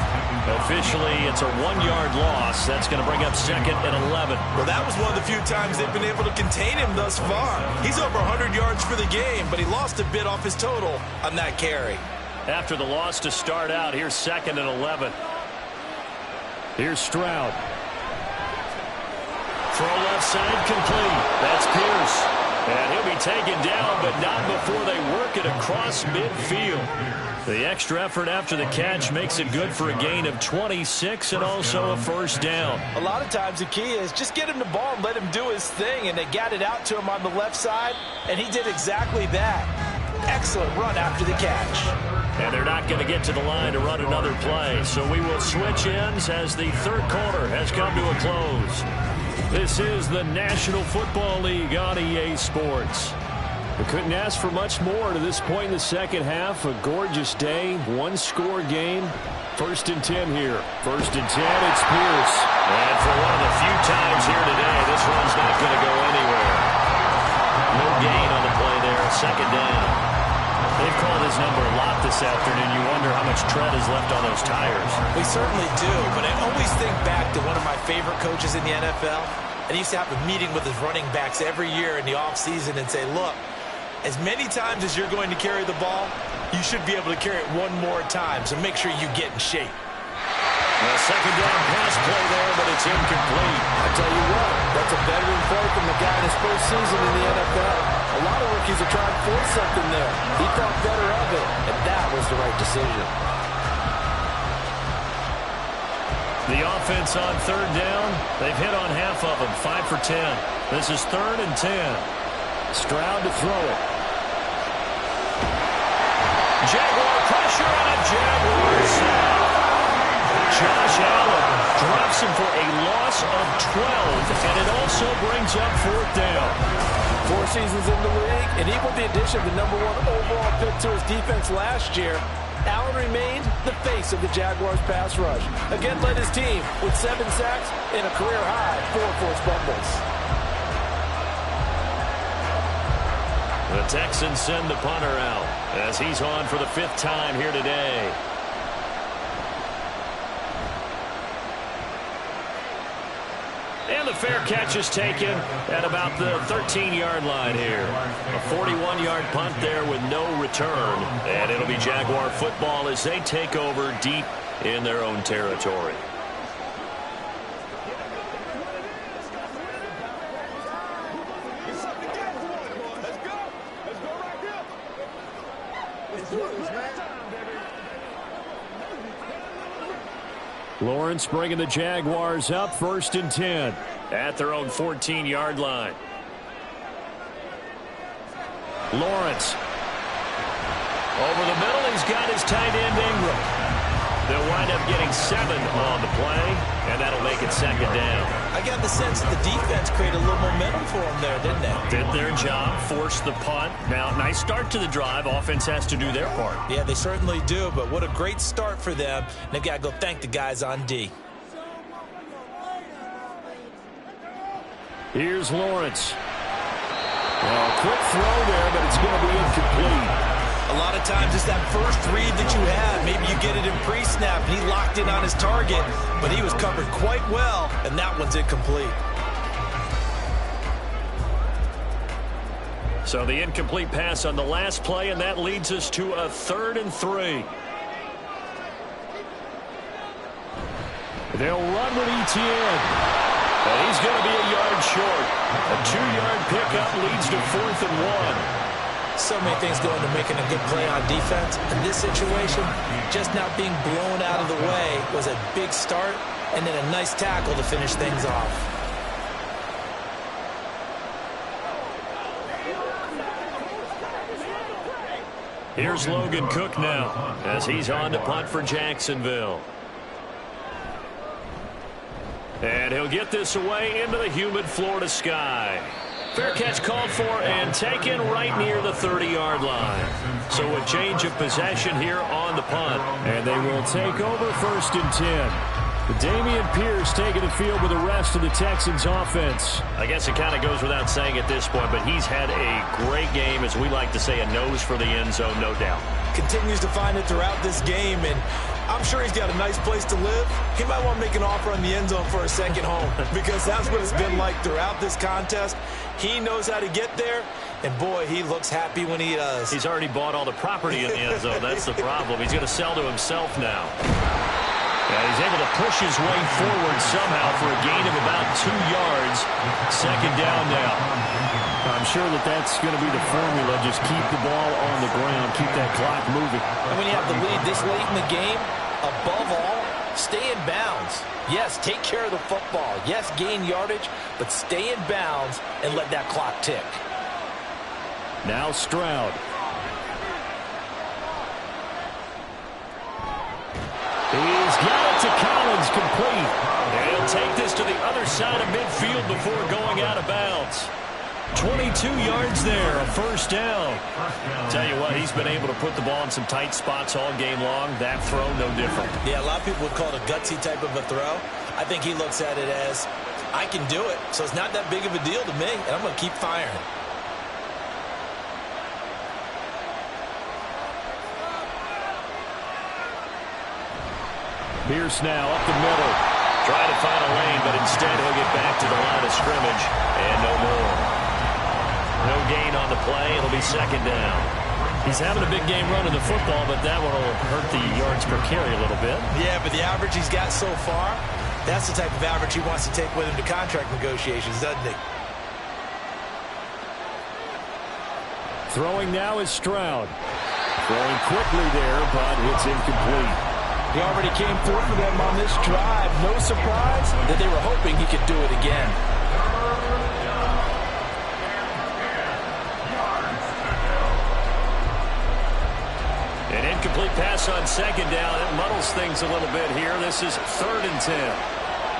Officially, it's a 1-yard loss. That's going to bring up 2nd and 11. Well, that was one of the few times they've been able to contain him thus far. He's over 100 yards for the game, but he lost a bit off his total on that carry. After the loss to start out, here's 2nd and 11. Here's Stroud. Throw left side complete. That's Pierce. And he'll be taken down, but not before they work it across midfield. The extra effort after the catch makes it good for a gain of 26 and also a 1st down. A lot of times the key is just get him the ball and let him do his thing, and they got it out to him on the left side, and he did exactly that. Excellent run after the catch. And they're not going to get to the line to run another play, so we will switch ends as the 3rd quarter has come to a close. This is the National Football League on EA Sports. We couldn't ask for much more to this point in the second half. A gorgeous day, 1-score game. 1st and 10 here. 1st and 10, it's Pierce. And for one of the few times here today, this one's not going to go anywhere. No gain on the play there, 2nd down. They've called his number a lot this afternoon. You wonder how much tread is left on those tires. We certainly do, but I always think back to one of my favorite coaches in the NFL. And he used to have a meeting with his running backs every year in the offseason and say, look, as many times as you're going to carry the ball, you should be able to carry it one more time, so make sure you get in shape. A 2nd down pass play there, but it's incomplete. I tell you what, that's a veteran play from the guy in his first season in the NFL. A lot of rookies are trying to force something there. He thought better of it, and that was the right decision. The offense on 3rd down, they've hit on half of them, 5 for 10. This is 3rd and 10. Stroud to throw it. Jaguar pressure on a Jaguar sack. Josh Allen drops him for a loss of 12, and it also brings up 4th down. 4 seasons in the league, and even with the addition of the #1 overall pick to his defense last year, Allen remained the face of the Jaguars' pass rush. Again, led his team with 7 sacks and a career-high 4 forced fumbles. The Texans send the punter out as he's on for the 5th time here today. And the fair catch is taken at about the 13-yard line here. A 41-yard punt there with no return. And it'll be Jaguar football as they take over deep in their own territory. Lawrence bringing the Jaguars up, 1st and 10 at their own 14-yard line. Lawrence over the middle. He's got his tight end Ingram. They'll wind up getting 7 on the play, and that'll make it 2nd down. I got the sense that the defense created a little momentum for them there, didn't they? Did their job, forced the punt. Now, nice start to the drive. Offense has to do their part. Yeah, they certainly do, but what a great start for them. And they've got to go thank the guys on D. Here's Lawrence. Well, quick throw there, but it's going to be incomplete. A lot of times it's that first read that you have. Maybe you get it in pre-snap, and he locked in on his target, but he was covered quite well, and that one's incomplete. So the incomplete pass on the last play, and that leads us to a 3rd and 3. They'll run with ETN. And he's going to be a yard short. A 2-yard pickup leads to 4th and 1. So many things go into making a good play on defense. In this situation, just not being blown out of the way was a big start, and then a nice tackle to finish things off. Here's Logan Cook now as he's on to punt for Jacksonville. And he'll get this away into the humid Florida sky. Fair catch called for and taken right near the 30-yard line. So a change of possession here on the punt. And they will take over 1st and 10. Dameon Pierce taking the field with the rest of the Texans offense. I guess it kind of goes without saying at this point, but he's had a great game, as we like to say, a nose for the end zone, no doubt. Continues to find it throughout this game, and I'm sure he's got a nice place to live. He might want to make an offer on the end zone for a second home, because that's what it's been like throughout this contest. He knows how to get there, and boy, he looks happy when he does. He's already bought all the property in the end zone. That's the problem. He's going to sell to himself now. And he's able to push his way forward somehow for a gain of about 2 yards. 2nd down now. I'm sure that's going to be the formula. Just keep the ball on the ground. Keep that clock moving. And when you have the lead this late in the game, above all, stay in bounds. Yes, take care of the football. Yes, gain yardage, but stay in bounds and let that clock tick. Now Stroud. He's got it to Collins, complete. And he'll take this to the other side of midfield before going out of bounds. 22 yards there, a 1st down. Tell you what, he's been able to put the ball in some tight spots all game long. That throw, no different. Yeah, a lot of people would call it a gutsy type of a throw. I think he looks at it as, I can do it, so it's not that big of a deal to me, and I'm going to keep firing. Pierce now up the middle. Trying to find a lane, but instead he'll get back to the line of scrimmage. And no more. No gain on the play. It'll be 2nd down. He's having a big game running the football, but that one will hurt the yards per carry a little bit. Yeah, but the average he's got so far, that's the type of average he wants to take with him to contract negotiations, doesn't he? Throwing now is Stroud. Throwing quickly there, but it's incomplete. He already came through for them on this drive. No surprise that they were hoping he could do it again. An incomplete pass on 2nd down. It muddles things a little bit here. This is 3rd and 10.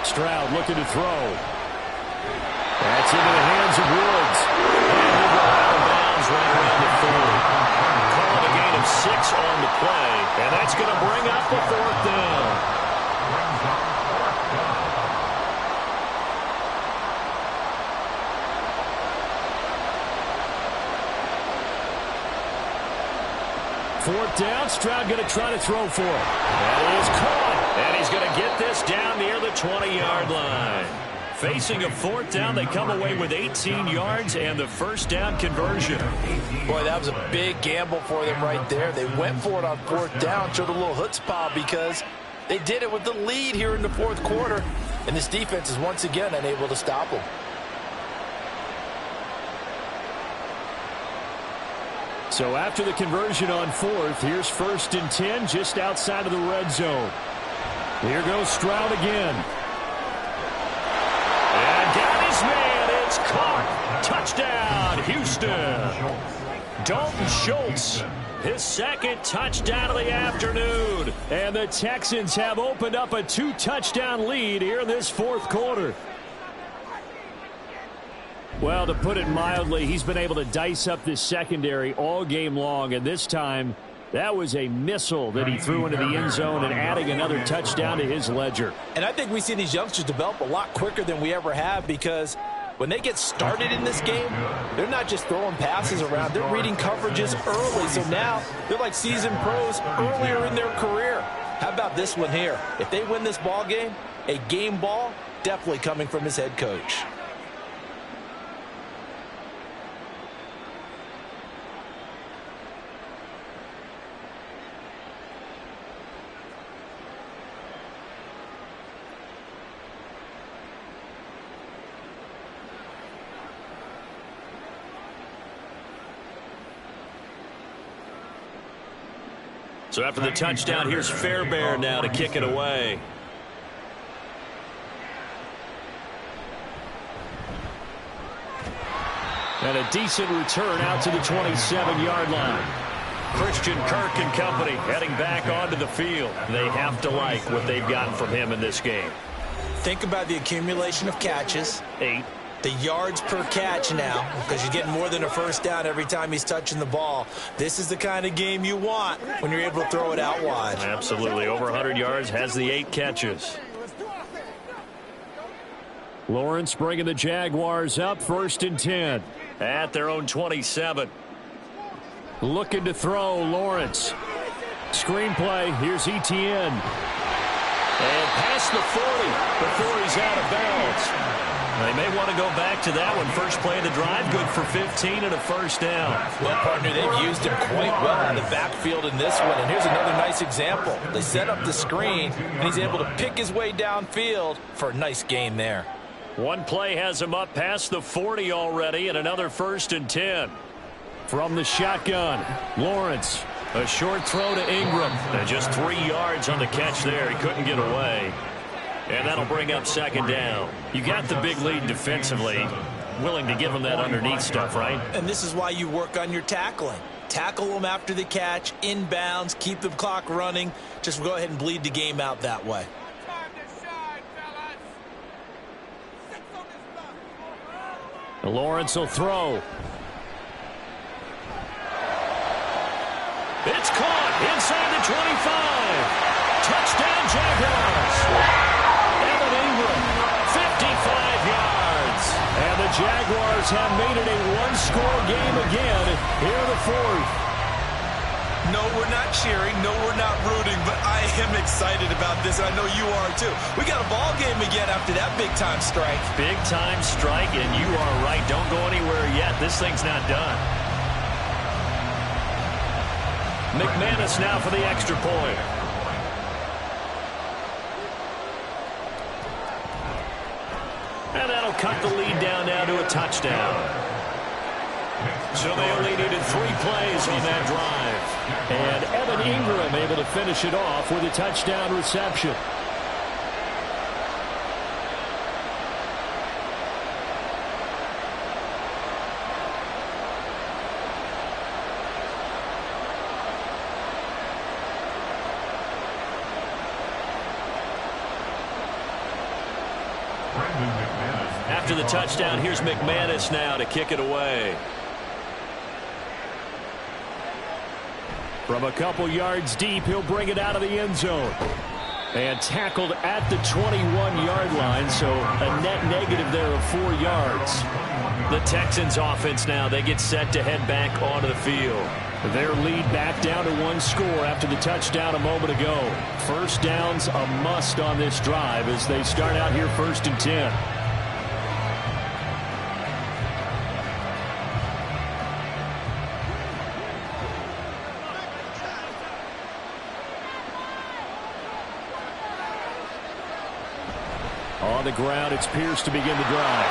Stroud looking to throw. That's into the hands of Woods. And he'll go out of bounds right around the 40. Call it a gain of 6 on the play. And that's going to bring up the 4th down. Fourth down, Stroud going to try to throw for it. That is caught. And he's going to get this down near the 20-yard line. Facing a 4th down, they come away with 18 yards and the 1st down conversion. Boy, that was a big gamble for them right there. They went for it on 4th down, showed a little chutzpah because they did it with the lead here in the 4th quarter. And this defense is once again unable to stop them. So after the conversion on 4th, here's 1st and 10 just outside of the red zone. Here goes Stroud again. And got his man. It's caught. Touchdown, Houston. Dalton Schultz, his 2nd touchdown of the afternoon. And the Texans have opened up a 2-touchdown lead here in this 4th quarter. Well, to put it mildly, he's been able to dice up this secondary all game long, and this time that was a missile that he threw into the end zone and adding another touchdown to his ledger. And I think we see these youngsters develop a lot quicker than we ever have because when they get started in this game, they're not just throwing passes around. They're reading coverages early. So now they're like seasoned pros earlier in their career. How about this one here? If they win this ball game, a game ball definitely coming from his head coach. So after the touchdown, here's Fairbairn now to kick it away. And a decent return out to the 27-yard line. Christian Kirk and company heading back onto the field. They have to like what they've gotten from him in this game. Think about the accumulation of catches. 8. The yards per catch now, because you're getting more than a first down every time he's touching the ball. This is the kind of game you want when you're able to throw it out wide. Absolutely. Over 100 yards, has the 8 catches. Lawrence bringing the Jaguars up, 1st and 10. At their own 27. Looking to throw, Lawrence. Screenplay, here's Etienne. And past the 40 before he's out of bounds. They may want to go back to that one. First play of the drive, good for 15 and a first down. Well, partner, they've used him quite well in the backfield in this one. And here's another nice example. They set up the screen, and he's able to pick his way downfield for a nice gain there. One play has him up past the 40 already, and another 1st and 10. From the shotgun, Lawrence. A short throw to Ingram. And just 3 yards on the catch there. He couldn't get away. And that'll bring up 2nd down. You got the big lead defensively. Willing to give them that underneath stuff, right? And this is why you work on your tackling. Tackle them after the catch, inbounds, keep the clock running. Just go ahead and bleed the game out that way. Lawrence will throw. It's caught inside the 25. Touchdown, Jaguars. Evan Ingram, 55 yards. And the Jaguars have made it a one-score game again here in the 4th. No, we're not cheering. No, we're not rooting. But I am excited about this. I know you are, too. We got a ball game again after that big-time strike. Big-time strike, and you are right. Don't go anywhere yet. This thing's not done. McManus now for the extra point. And that'll cut the lead down now to a touchdown. So they only needed 3 plays on that drive. And Evan Ingram able to finish it off with a touchdown reception. After the touchdown, here's McManus now to kick it away. From a couple yards deep, he'll bring it out of the end zone. And tackled at the 21-yard line, so a net negative there of 4 yards. The Texans offense now, they get set to head back onto the field. Their lead back down to 1 score after the touchdown a moment ago. First down's a must on this drive as they start out here 1st and 10. On the ground, it's Pierce to begin the drive.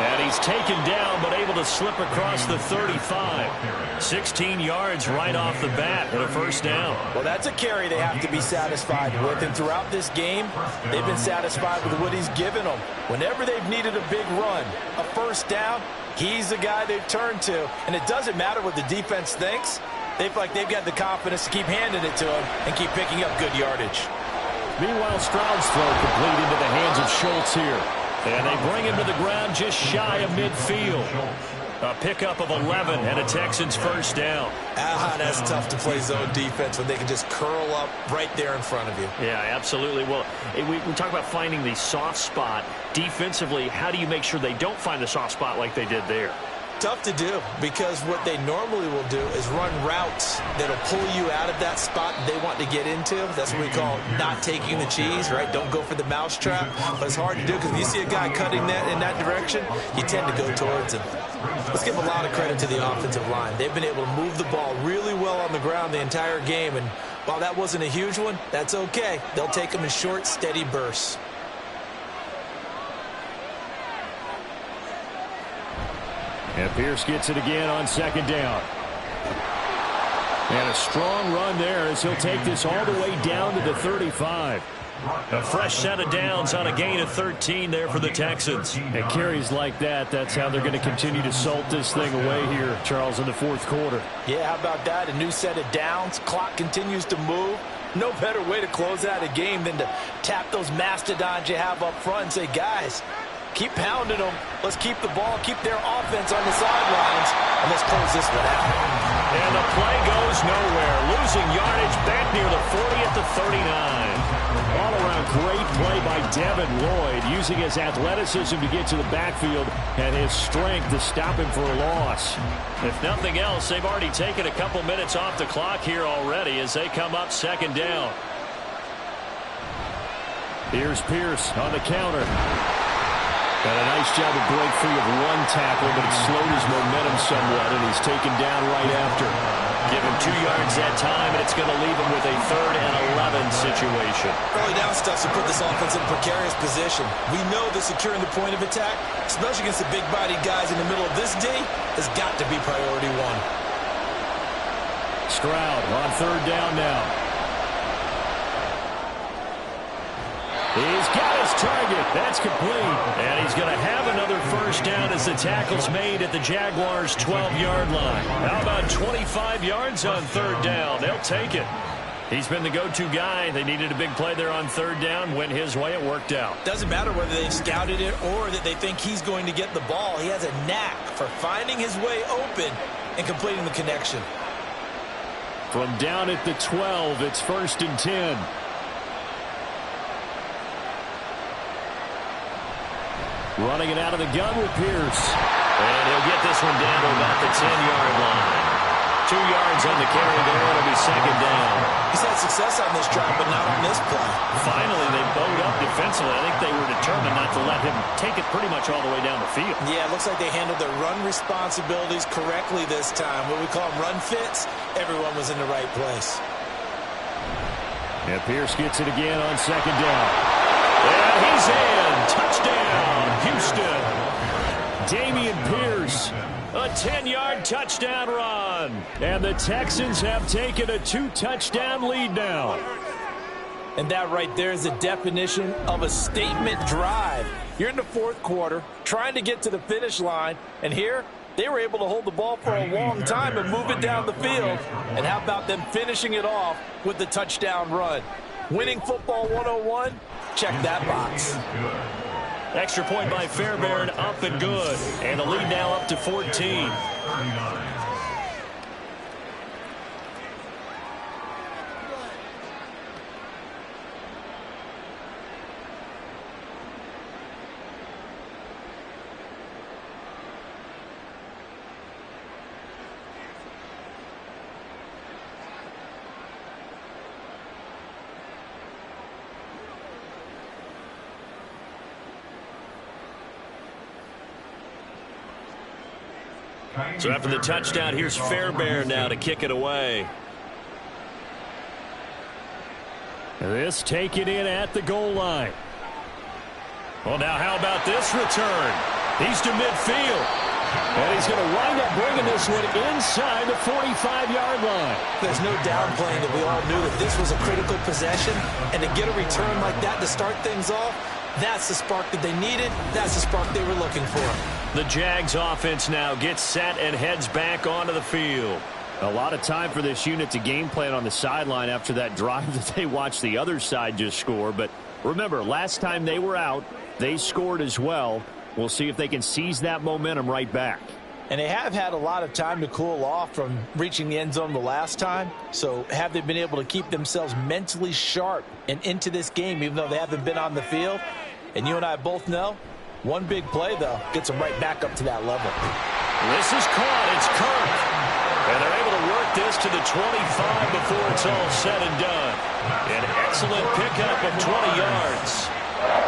And he's taken down, but able to slip across the 35. 16 yards right off the bat and a first down. Well, that's a carry they have to be satisfied with. And throughout this game, they've been satisfied with what he's given them. Whenever they've needed a big run, a first down, he's the guy they've turned to. And it doesn't matter what the defense thinks. They feel like they've got the confidence to keep handing it to him and keep picking up good yardage. Meanwhile, Stroud's throw complete into the hands of Schultz here. And they bring him to the ground just shy of midfield. A pickup of 11 and a Texans first down. That's tough to play zone defense when they can just curl up right there in front of you. Yeah, absolutely. Well, we talk about finding the soft spot. Defensively, how do you make sure they don't find the soft spot like they did there? Tough to do, because what they normally will do is run routes that'll pull you out of that spot they want to get into. That's what we call not taking the cheese, right? Don't go for the mousetrap. But it's hard to do because if you see a guy cutting that in that direction, you tend to go towards him. Let's give a lot of credit to the offensive line. They've been able to move the ball really well on the ground the entire game, and while that wasn't a huge one, that's okay. They'll take them in short, steady bursts. And Pierce gets it again on 2nd down. And a strong run there as he'll take this all the way down to the 35. A fresh set of downs on a gain of 13 there for the Texans. And carries like that, that's how they're going to continue to salt this thing away here, Charles, in the fourth quarter. Yeah, how about that? A new set of downs. Clock continues to move. No better way to close out a game than to tap those mastodons you have up front and say, guys, keep pounding them. Let's keep the ball, keep their offense on the sidelines, and let's close this one out. And the play goes nowhere. Losing yardage back near the 40 at the 39. All-around great play by Devin Lloyd, using his athleticism to get to the backfield and his strength to stop him for a loss. If nothing else, they've already taken a couple minutes off the clock here already as they come up second down. Here's Pierce on the counter. Got a nice job to break free of one tackle, but it slowed his momentum somewhat, and he's taken down right after. Give him 2 yards that time, and it's going to leave him with a 3rd and 11 situation. Early down stuff to put this offense in a precarious position. We know that securing the point of attack, especially against the big-bodied guys in the middle of this D, has got to be priority one. Stroud on 3rd down now. He's got his target. That's complete. And he's going to have another first down as the tackle's made at the Jaguars' 12-yard line. How about 25 yards on 3rd down? They'll take it. He's been the go-to guy. They needed a big play there on 3rd down. Went his way. It worked out. Doesn't matter whether they've scouted it or that they think he's going to get the ball. He has a knack for finding his way open and completing the connection. From down at the 12, it's 1st and 10. Running it out of the gun with Pierce. And he'll get this one down to about the 10-yard line. 2 yards on the carry there. It'll be 2nd down. He's had success on this drive, but not on this play. Finally, they bowed up defensively. I think they were determined not to let him take it pretty much all the way down the field. Yeah, it looks like they handled their run responsibilities correctly this time. What we call them run fits, everyone was in the right place. And Pierce gets it again on 2nd down. And he's in. Touchdown, Houston. Dameon Pierce. A 10-yard touchdown run. And the Texans have taken a 2-touchdown lead now. And that right there is the definition of a statement drive. You're in the 4th quarter, trying to get to the finish line, and here they were able to hold the ball for a long time and move it down the field. And how about them finishing it off with the touchdown run? Winning football 101? Check that box. Extra point by Fairbairn, up and good. And the lead now up to 14. So after the touchdown, here's Fairbairn now to kick it away. This taken in at the goal line. Well, now how about this return? He's to midfield. And he's going to wind up bringing this one inside the 45-yard line. There's no downplaying that we all knew that this was a critical possession. And to get a return like that to start things off, that's the spark that they needed. That's the spark they were looking for. The Jags offense now gets set and heads back onto the field. A lot of time for this unit to game plan on the sideline after that drive that they watched the other side just score. But remember, last time they were out, they scored as well. We'll see if they can seize that momentum right back. And they have had a lot of time to cool off from reaching the end zone the last time. So have they been able to keep themselves mentally sharp and into this game, even though they haven't been on the field? And you and I both know, one big play, though, gets them right back up to that level. This is caught. It's Kirk. And they're able to work this to the 25 before it's all said and done. An excellent pickup of 20 yards.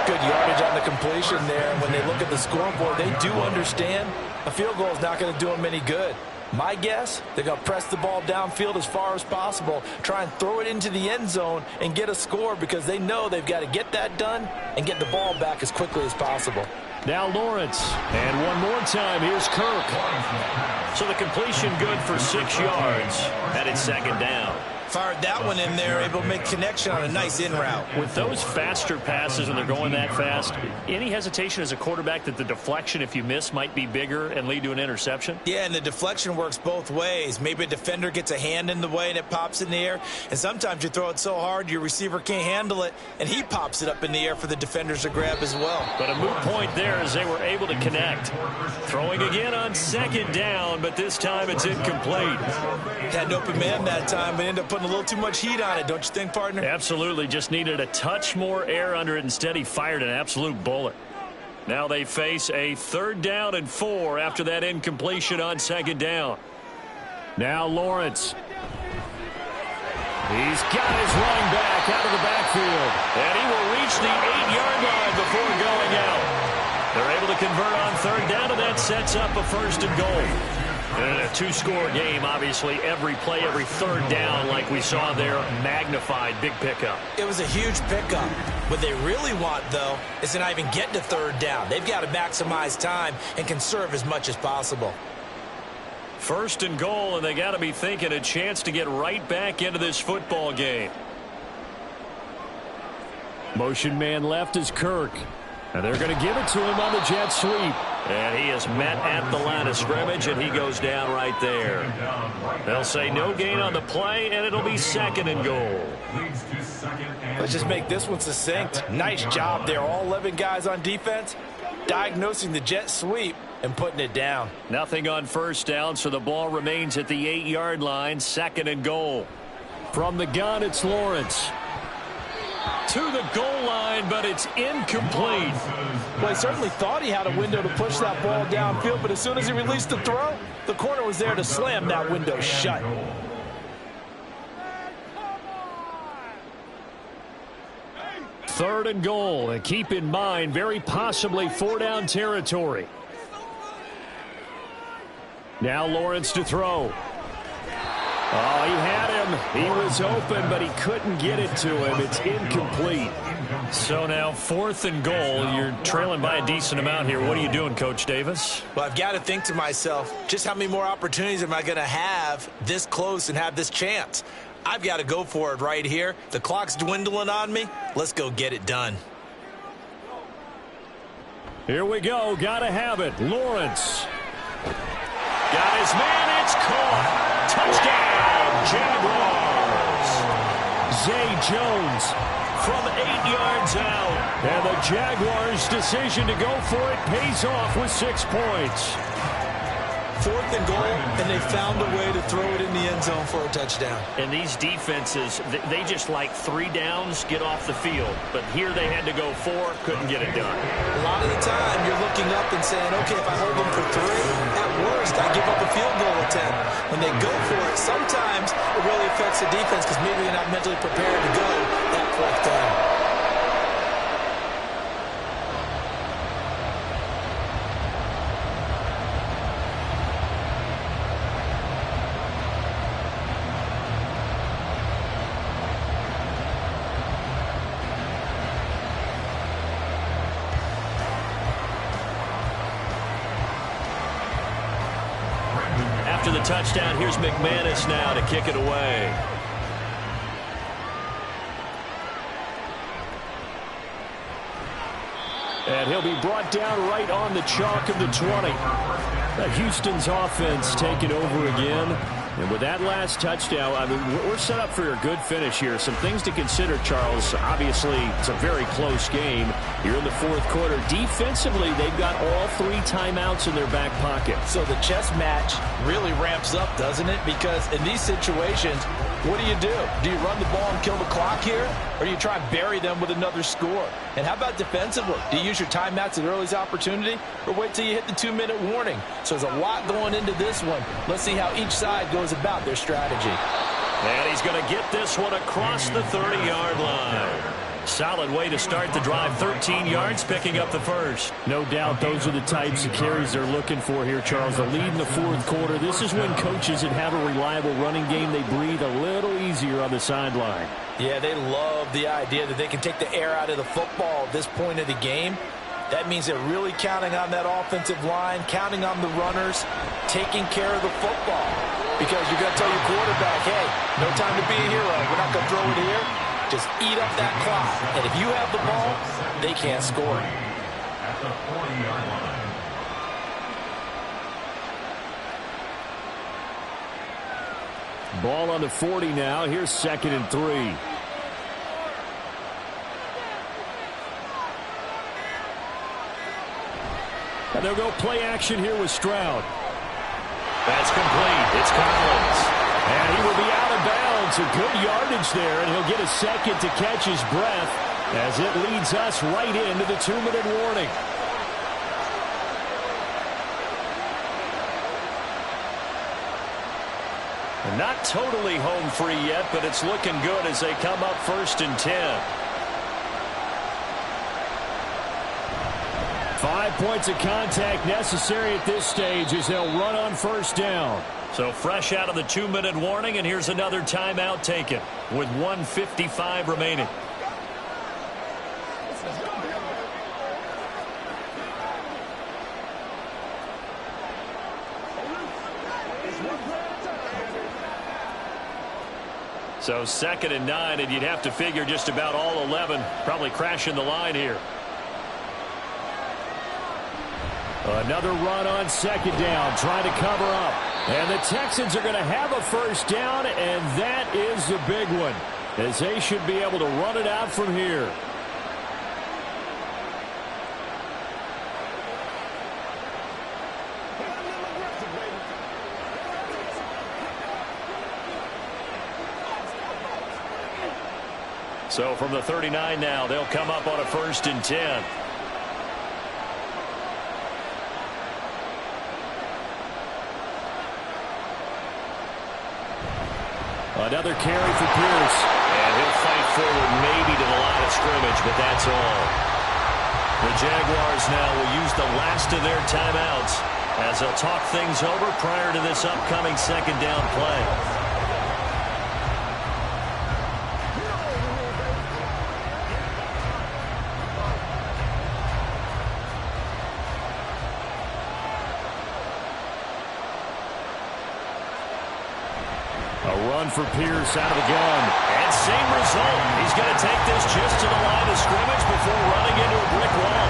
Good yardage on the completion there. When they look at the scoreboard, they do understand a field goal is not going to do them any good. My guess, they're going to press the ball downfield as far as possible, try and throw it into the end zone and get a score because they know they've got to get that done and get the ball back as quickly as possible. Now Lawrence, and one more time, here's Kirk. So the completion good for 6 yards, and it's second down. Fired that one in there, able to make connection on a nice in route. With those faster passes and they're going that fast, any hesitation as a quarterback that the deflection, if you miss, might be bigger and lead to an interception? Yeah, and the deflection works both ways. Maybe a defender gets a hand in the way and it pops in the air, and sometimes you throw it so hard your receiver can't handle it, and he pops it up in the air for the defenders to grab as well. But a moot point there as they were able to connect. Throwing again on second down, but this time it's incomplete. Had an open man that time, but ended up putting a little too much heat on it, don't you think, partner? Absolutely, just needed a touch more air under it. Instead, he fired an absolute bullet. Now they face a 3rd down and 4 after that incompletion on second down. Now Lawrence. He's got his running back out of the backfield. And he will reach the 8-yard line before going out. They're able to convert on 3rd down, and that sets up a 1st and goal. And in a 2-score game, obviously, every play, every 3rd down, like we saw there, magnified, big pickup. It was a huge pickup. What they really want, though, is to not even get to 3rd down. They've got to maximize time and conserve as much as possible. 1st and goal, and they got to be thinking a chance to get right back into this football game. Motion man left is Kirk. And they're going to give it to him on the jet sweep. And he is met at the line of scrimmage, and he goes down right there. They'll say no gain on the play, and it'll be 2nd and goal. Let's just make this one succinct. Nice job there. All 11 guys on defense diagnosing the jet sweep and putting it down. Nothing on 1st down, so the ball remains at the 8-yard line, 2nd and goal. From the gun, it's Lawrence. To the goal line, but it's incomplete. Well, he certainly thought he had a window to push that ball downfield, but as soon as he released the throw, the corner was there to slam that window shut. Third and goal, and keep in mind, very possibly 4-down territory. Now Lawrence to throw. Oh, he had him. He was open, but he couldn't get it to him. It's incomplete. So now 4th and goal. You're trailing by a decent amount here. What are you doing, Coach Davis? Well, I've got to think to myself, just how many more opportunities am I going to have this close and have this chance? I've got to go for it right here. The clock's dwindling on me. Let's go get it done. Here we go. Got to have it. Lawrence. Got his man. It's caught. Touchdown, Jaguars. Zay Jones from 8 yards out. And the Jaguars' decision to go for it pays off with 6 points. 4th and goal, and they found a way to throw it in the end zone for a touchdown. And these defenses, they just like 3 downs, get off the field. But here they had to go 4, couldn't get it done. A lot of the time, you're looking up and saying, okay, if I hold them for 3, at worst, I give up a field goal attempt. When they go for it, sometimes it really affects the defense because maybe they're not mentally prepared to go that 4th down. After the touchdown, here's McManus now to kick it away. And he'll be brought down right on the chalk of the 20. Houston's offense taking over again. And with that last touchdown, I mean, we're set up for a good finish here. Some things to consider, Charles. Obviously, it's a very close game. You're in the 4th quarter. Defensively, they've got all 3 timeouts in their back pocket. So the chess match really ramps up, doesn't it? Because in these situations, what do? Do you run the ball and kill the clock here? Or do you try and bury them with another score? And how about defensively? Do you use your timeouts at earliest opportunity? Or wait till you hit the 2-minute warning? So there's a lot going into this one. Let's see how each side goes about their strategy. And he's going to get this one across the 30-yard line. Solid way to start the drive. 13 yards, picking up the first. No doubt those are the types of carries they're looking for here, Charles. The lead in the fourth quarter. This is when coaches that have a reliable running game, they breathe a little easier on the sideline. Yeah, they love the idea that they can take the air out of the football at this point of the game. That means they're really counting on that offensive line, counting on the runners, taking care of the football. Because you're going to tell your quarterback, hey, no time to be a hero. We're not going to throw it here. Just eat up that clock. And if you have the ball, they can't score. At the 40-yard line. Ball on the 40 now. Here's 2nd and 3. And they'll go play action here with Stroud. That's complete. It's Collins. And he will be out of bounds. A good yardage there, and he'll get a second to catch his breath as it leads us right into the 2-minute warning. Not totally home free yet, but it's looking good as they come up 1st and 10. 5 points of contact necessary at this stage as they'll run on 1st down. So fresh out of the 2-minute warning, and here's another timeout taken with 1:55 remaining. So 2nd and 9, and you'd have to figure just about all 11 probably crashing the line here. Another run on 2nd down, trying to cover up. And the Texans are going to have a 1st down, and that is the big one, as they should be able to run it out from here. So from the 39 now, they'll come up on a 1st and 10. Another carry for Pierce. And he'll fight forward maybe to the line of scrimmage, but that's all. The Jaguars now will use the last of their timeouts as they'll talk things over prior to this upcoming 2nd down play. For Pierce out of the gun. And same result. He's going to take this just to the line of scrimmage before running into a brick wall.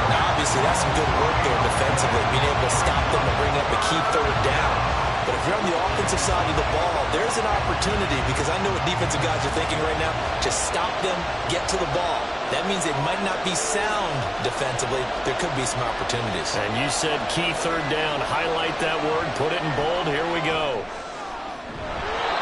Now, obviously, that's some good work there defensively, being able to stop them and bring up a key 3rd down. But if you're on the offensive side of the ball, there's an opportunity, because I know what defensive guys are thinking right now. Just stop them, get to the ball. That means they might not be sound defensively. There could be some opportunities. And you said key 3rd down. Highlight that word. Put it in bold. Here we go.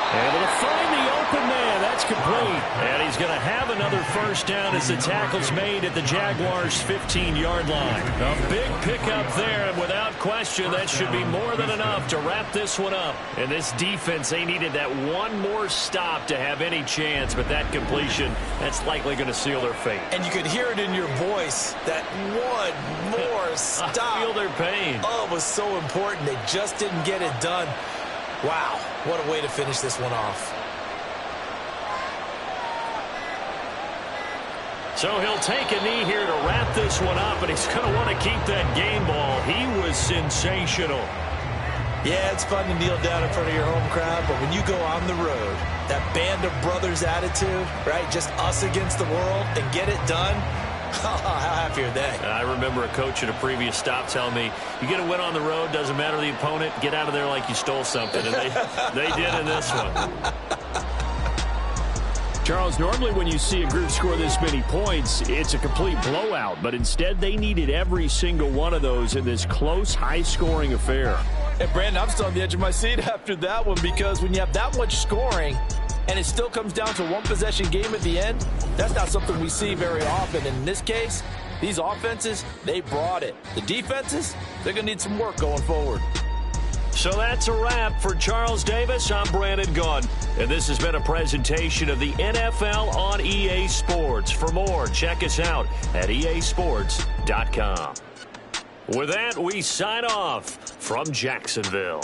Able to find the open man. That's complete. And he's going to have another 1st down as the tackle's made at the Jaguars' 15-yard line. A big pickup there, and without question, that should be more than enough to wrap this one up. And this defense, they needed that one more stop to have any chance, but that completion, that's likely going to seal their fate. And you could hear it in your voice, that one more stop. I feel their pain. Oh, it was so important. They just didn't get it done. Wow, what a way to finish this one off. So he'll take a knee here to wrap this one up, and he's going to want to keep that game ball. He was sensational. Yeah, it's fun to kneel down in front of your home crowd, but when you go on the road, that band of brothers attitude, right, just us against the world, and get it done, how happy are they? I remember a coach at a previous stop telling me, you get a win on the road, doesn't matter the opponent, get out of there like you stole something. And they did in this one. Charles, normally when you see a group score this many points, it's a complete blowout. But instead, they needed every single one of those in this close, high-scoring affair. And, Brandon, I'm still on the edge of my seat after that one, because when you have that much scoring and it still comes down to a one-possession game at the end, that's not something we see very often. And in this case, these offenses, they brought it. The defenses, they're going to need some work going forward. So that's a wrap. For Charles Davis, I'm Brandon Gunn. And this has been a presentation of the NFL on EA Sports. For more, check us out at easports.com. With that, we sign off from Jacksonville.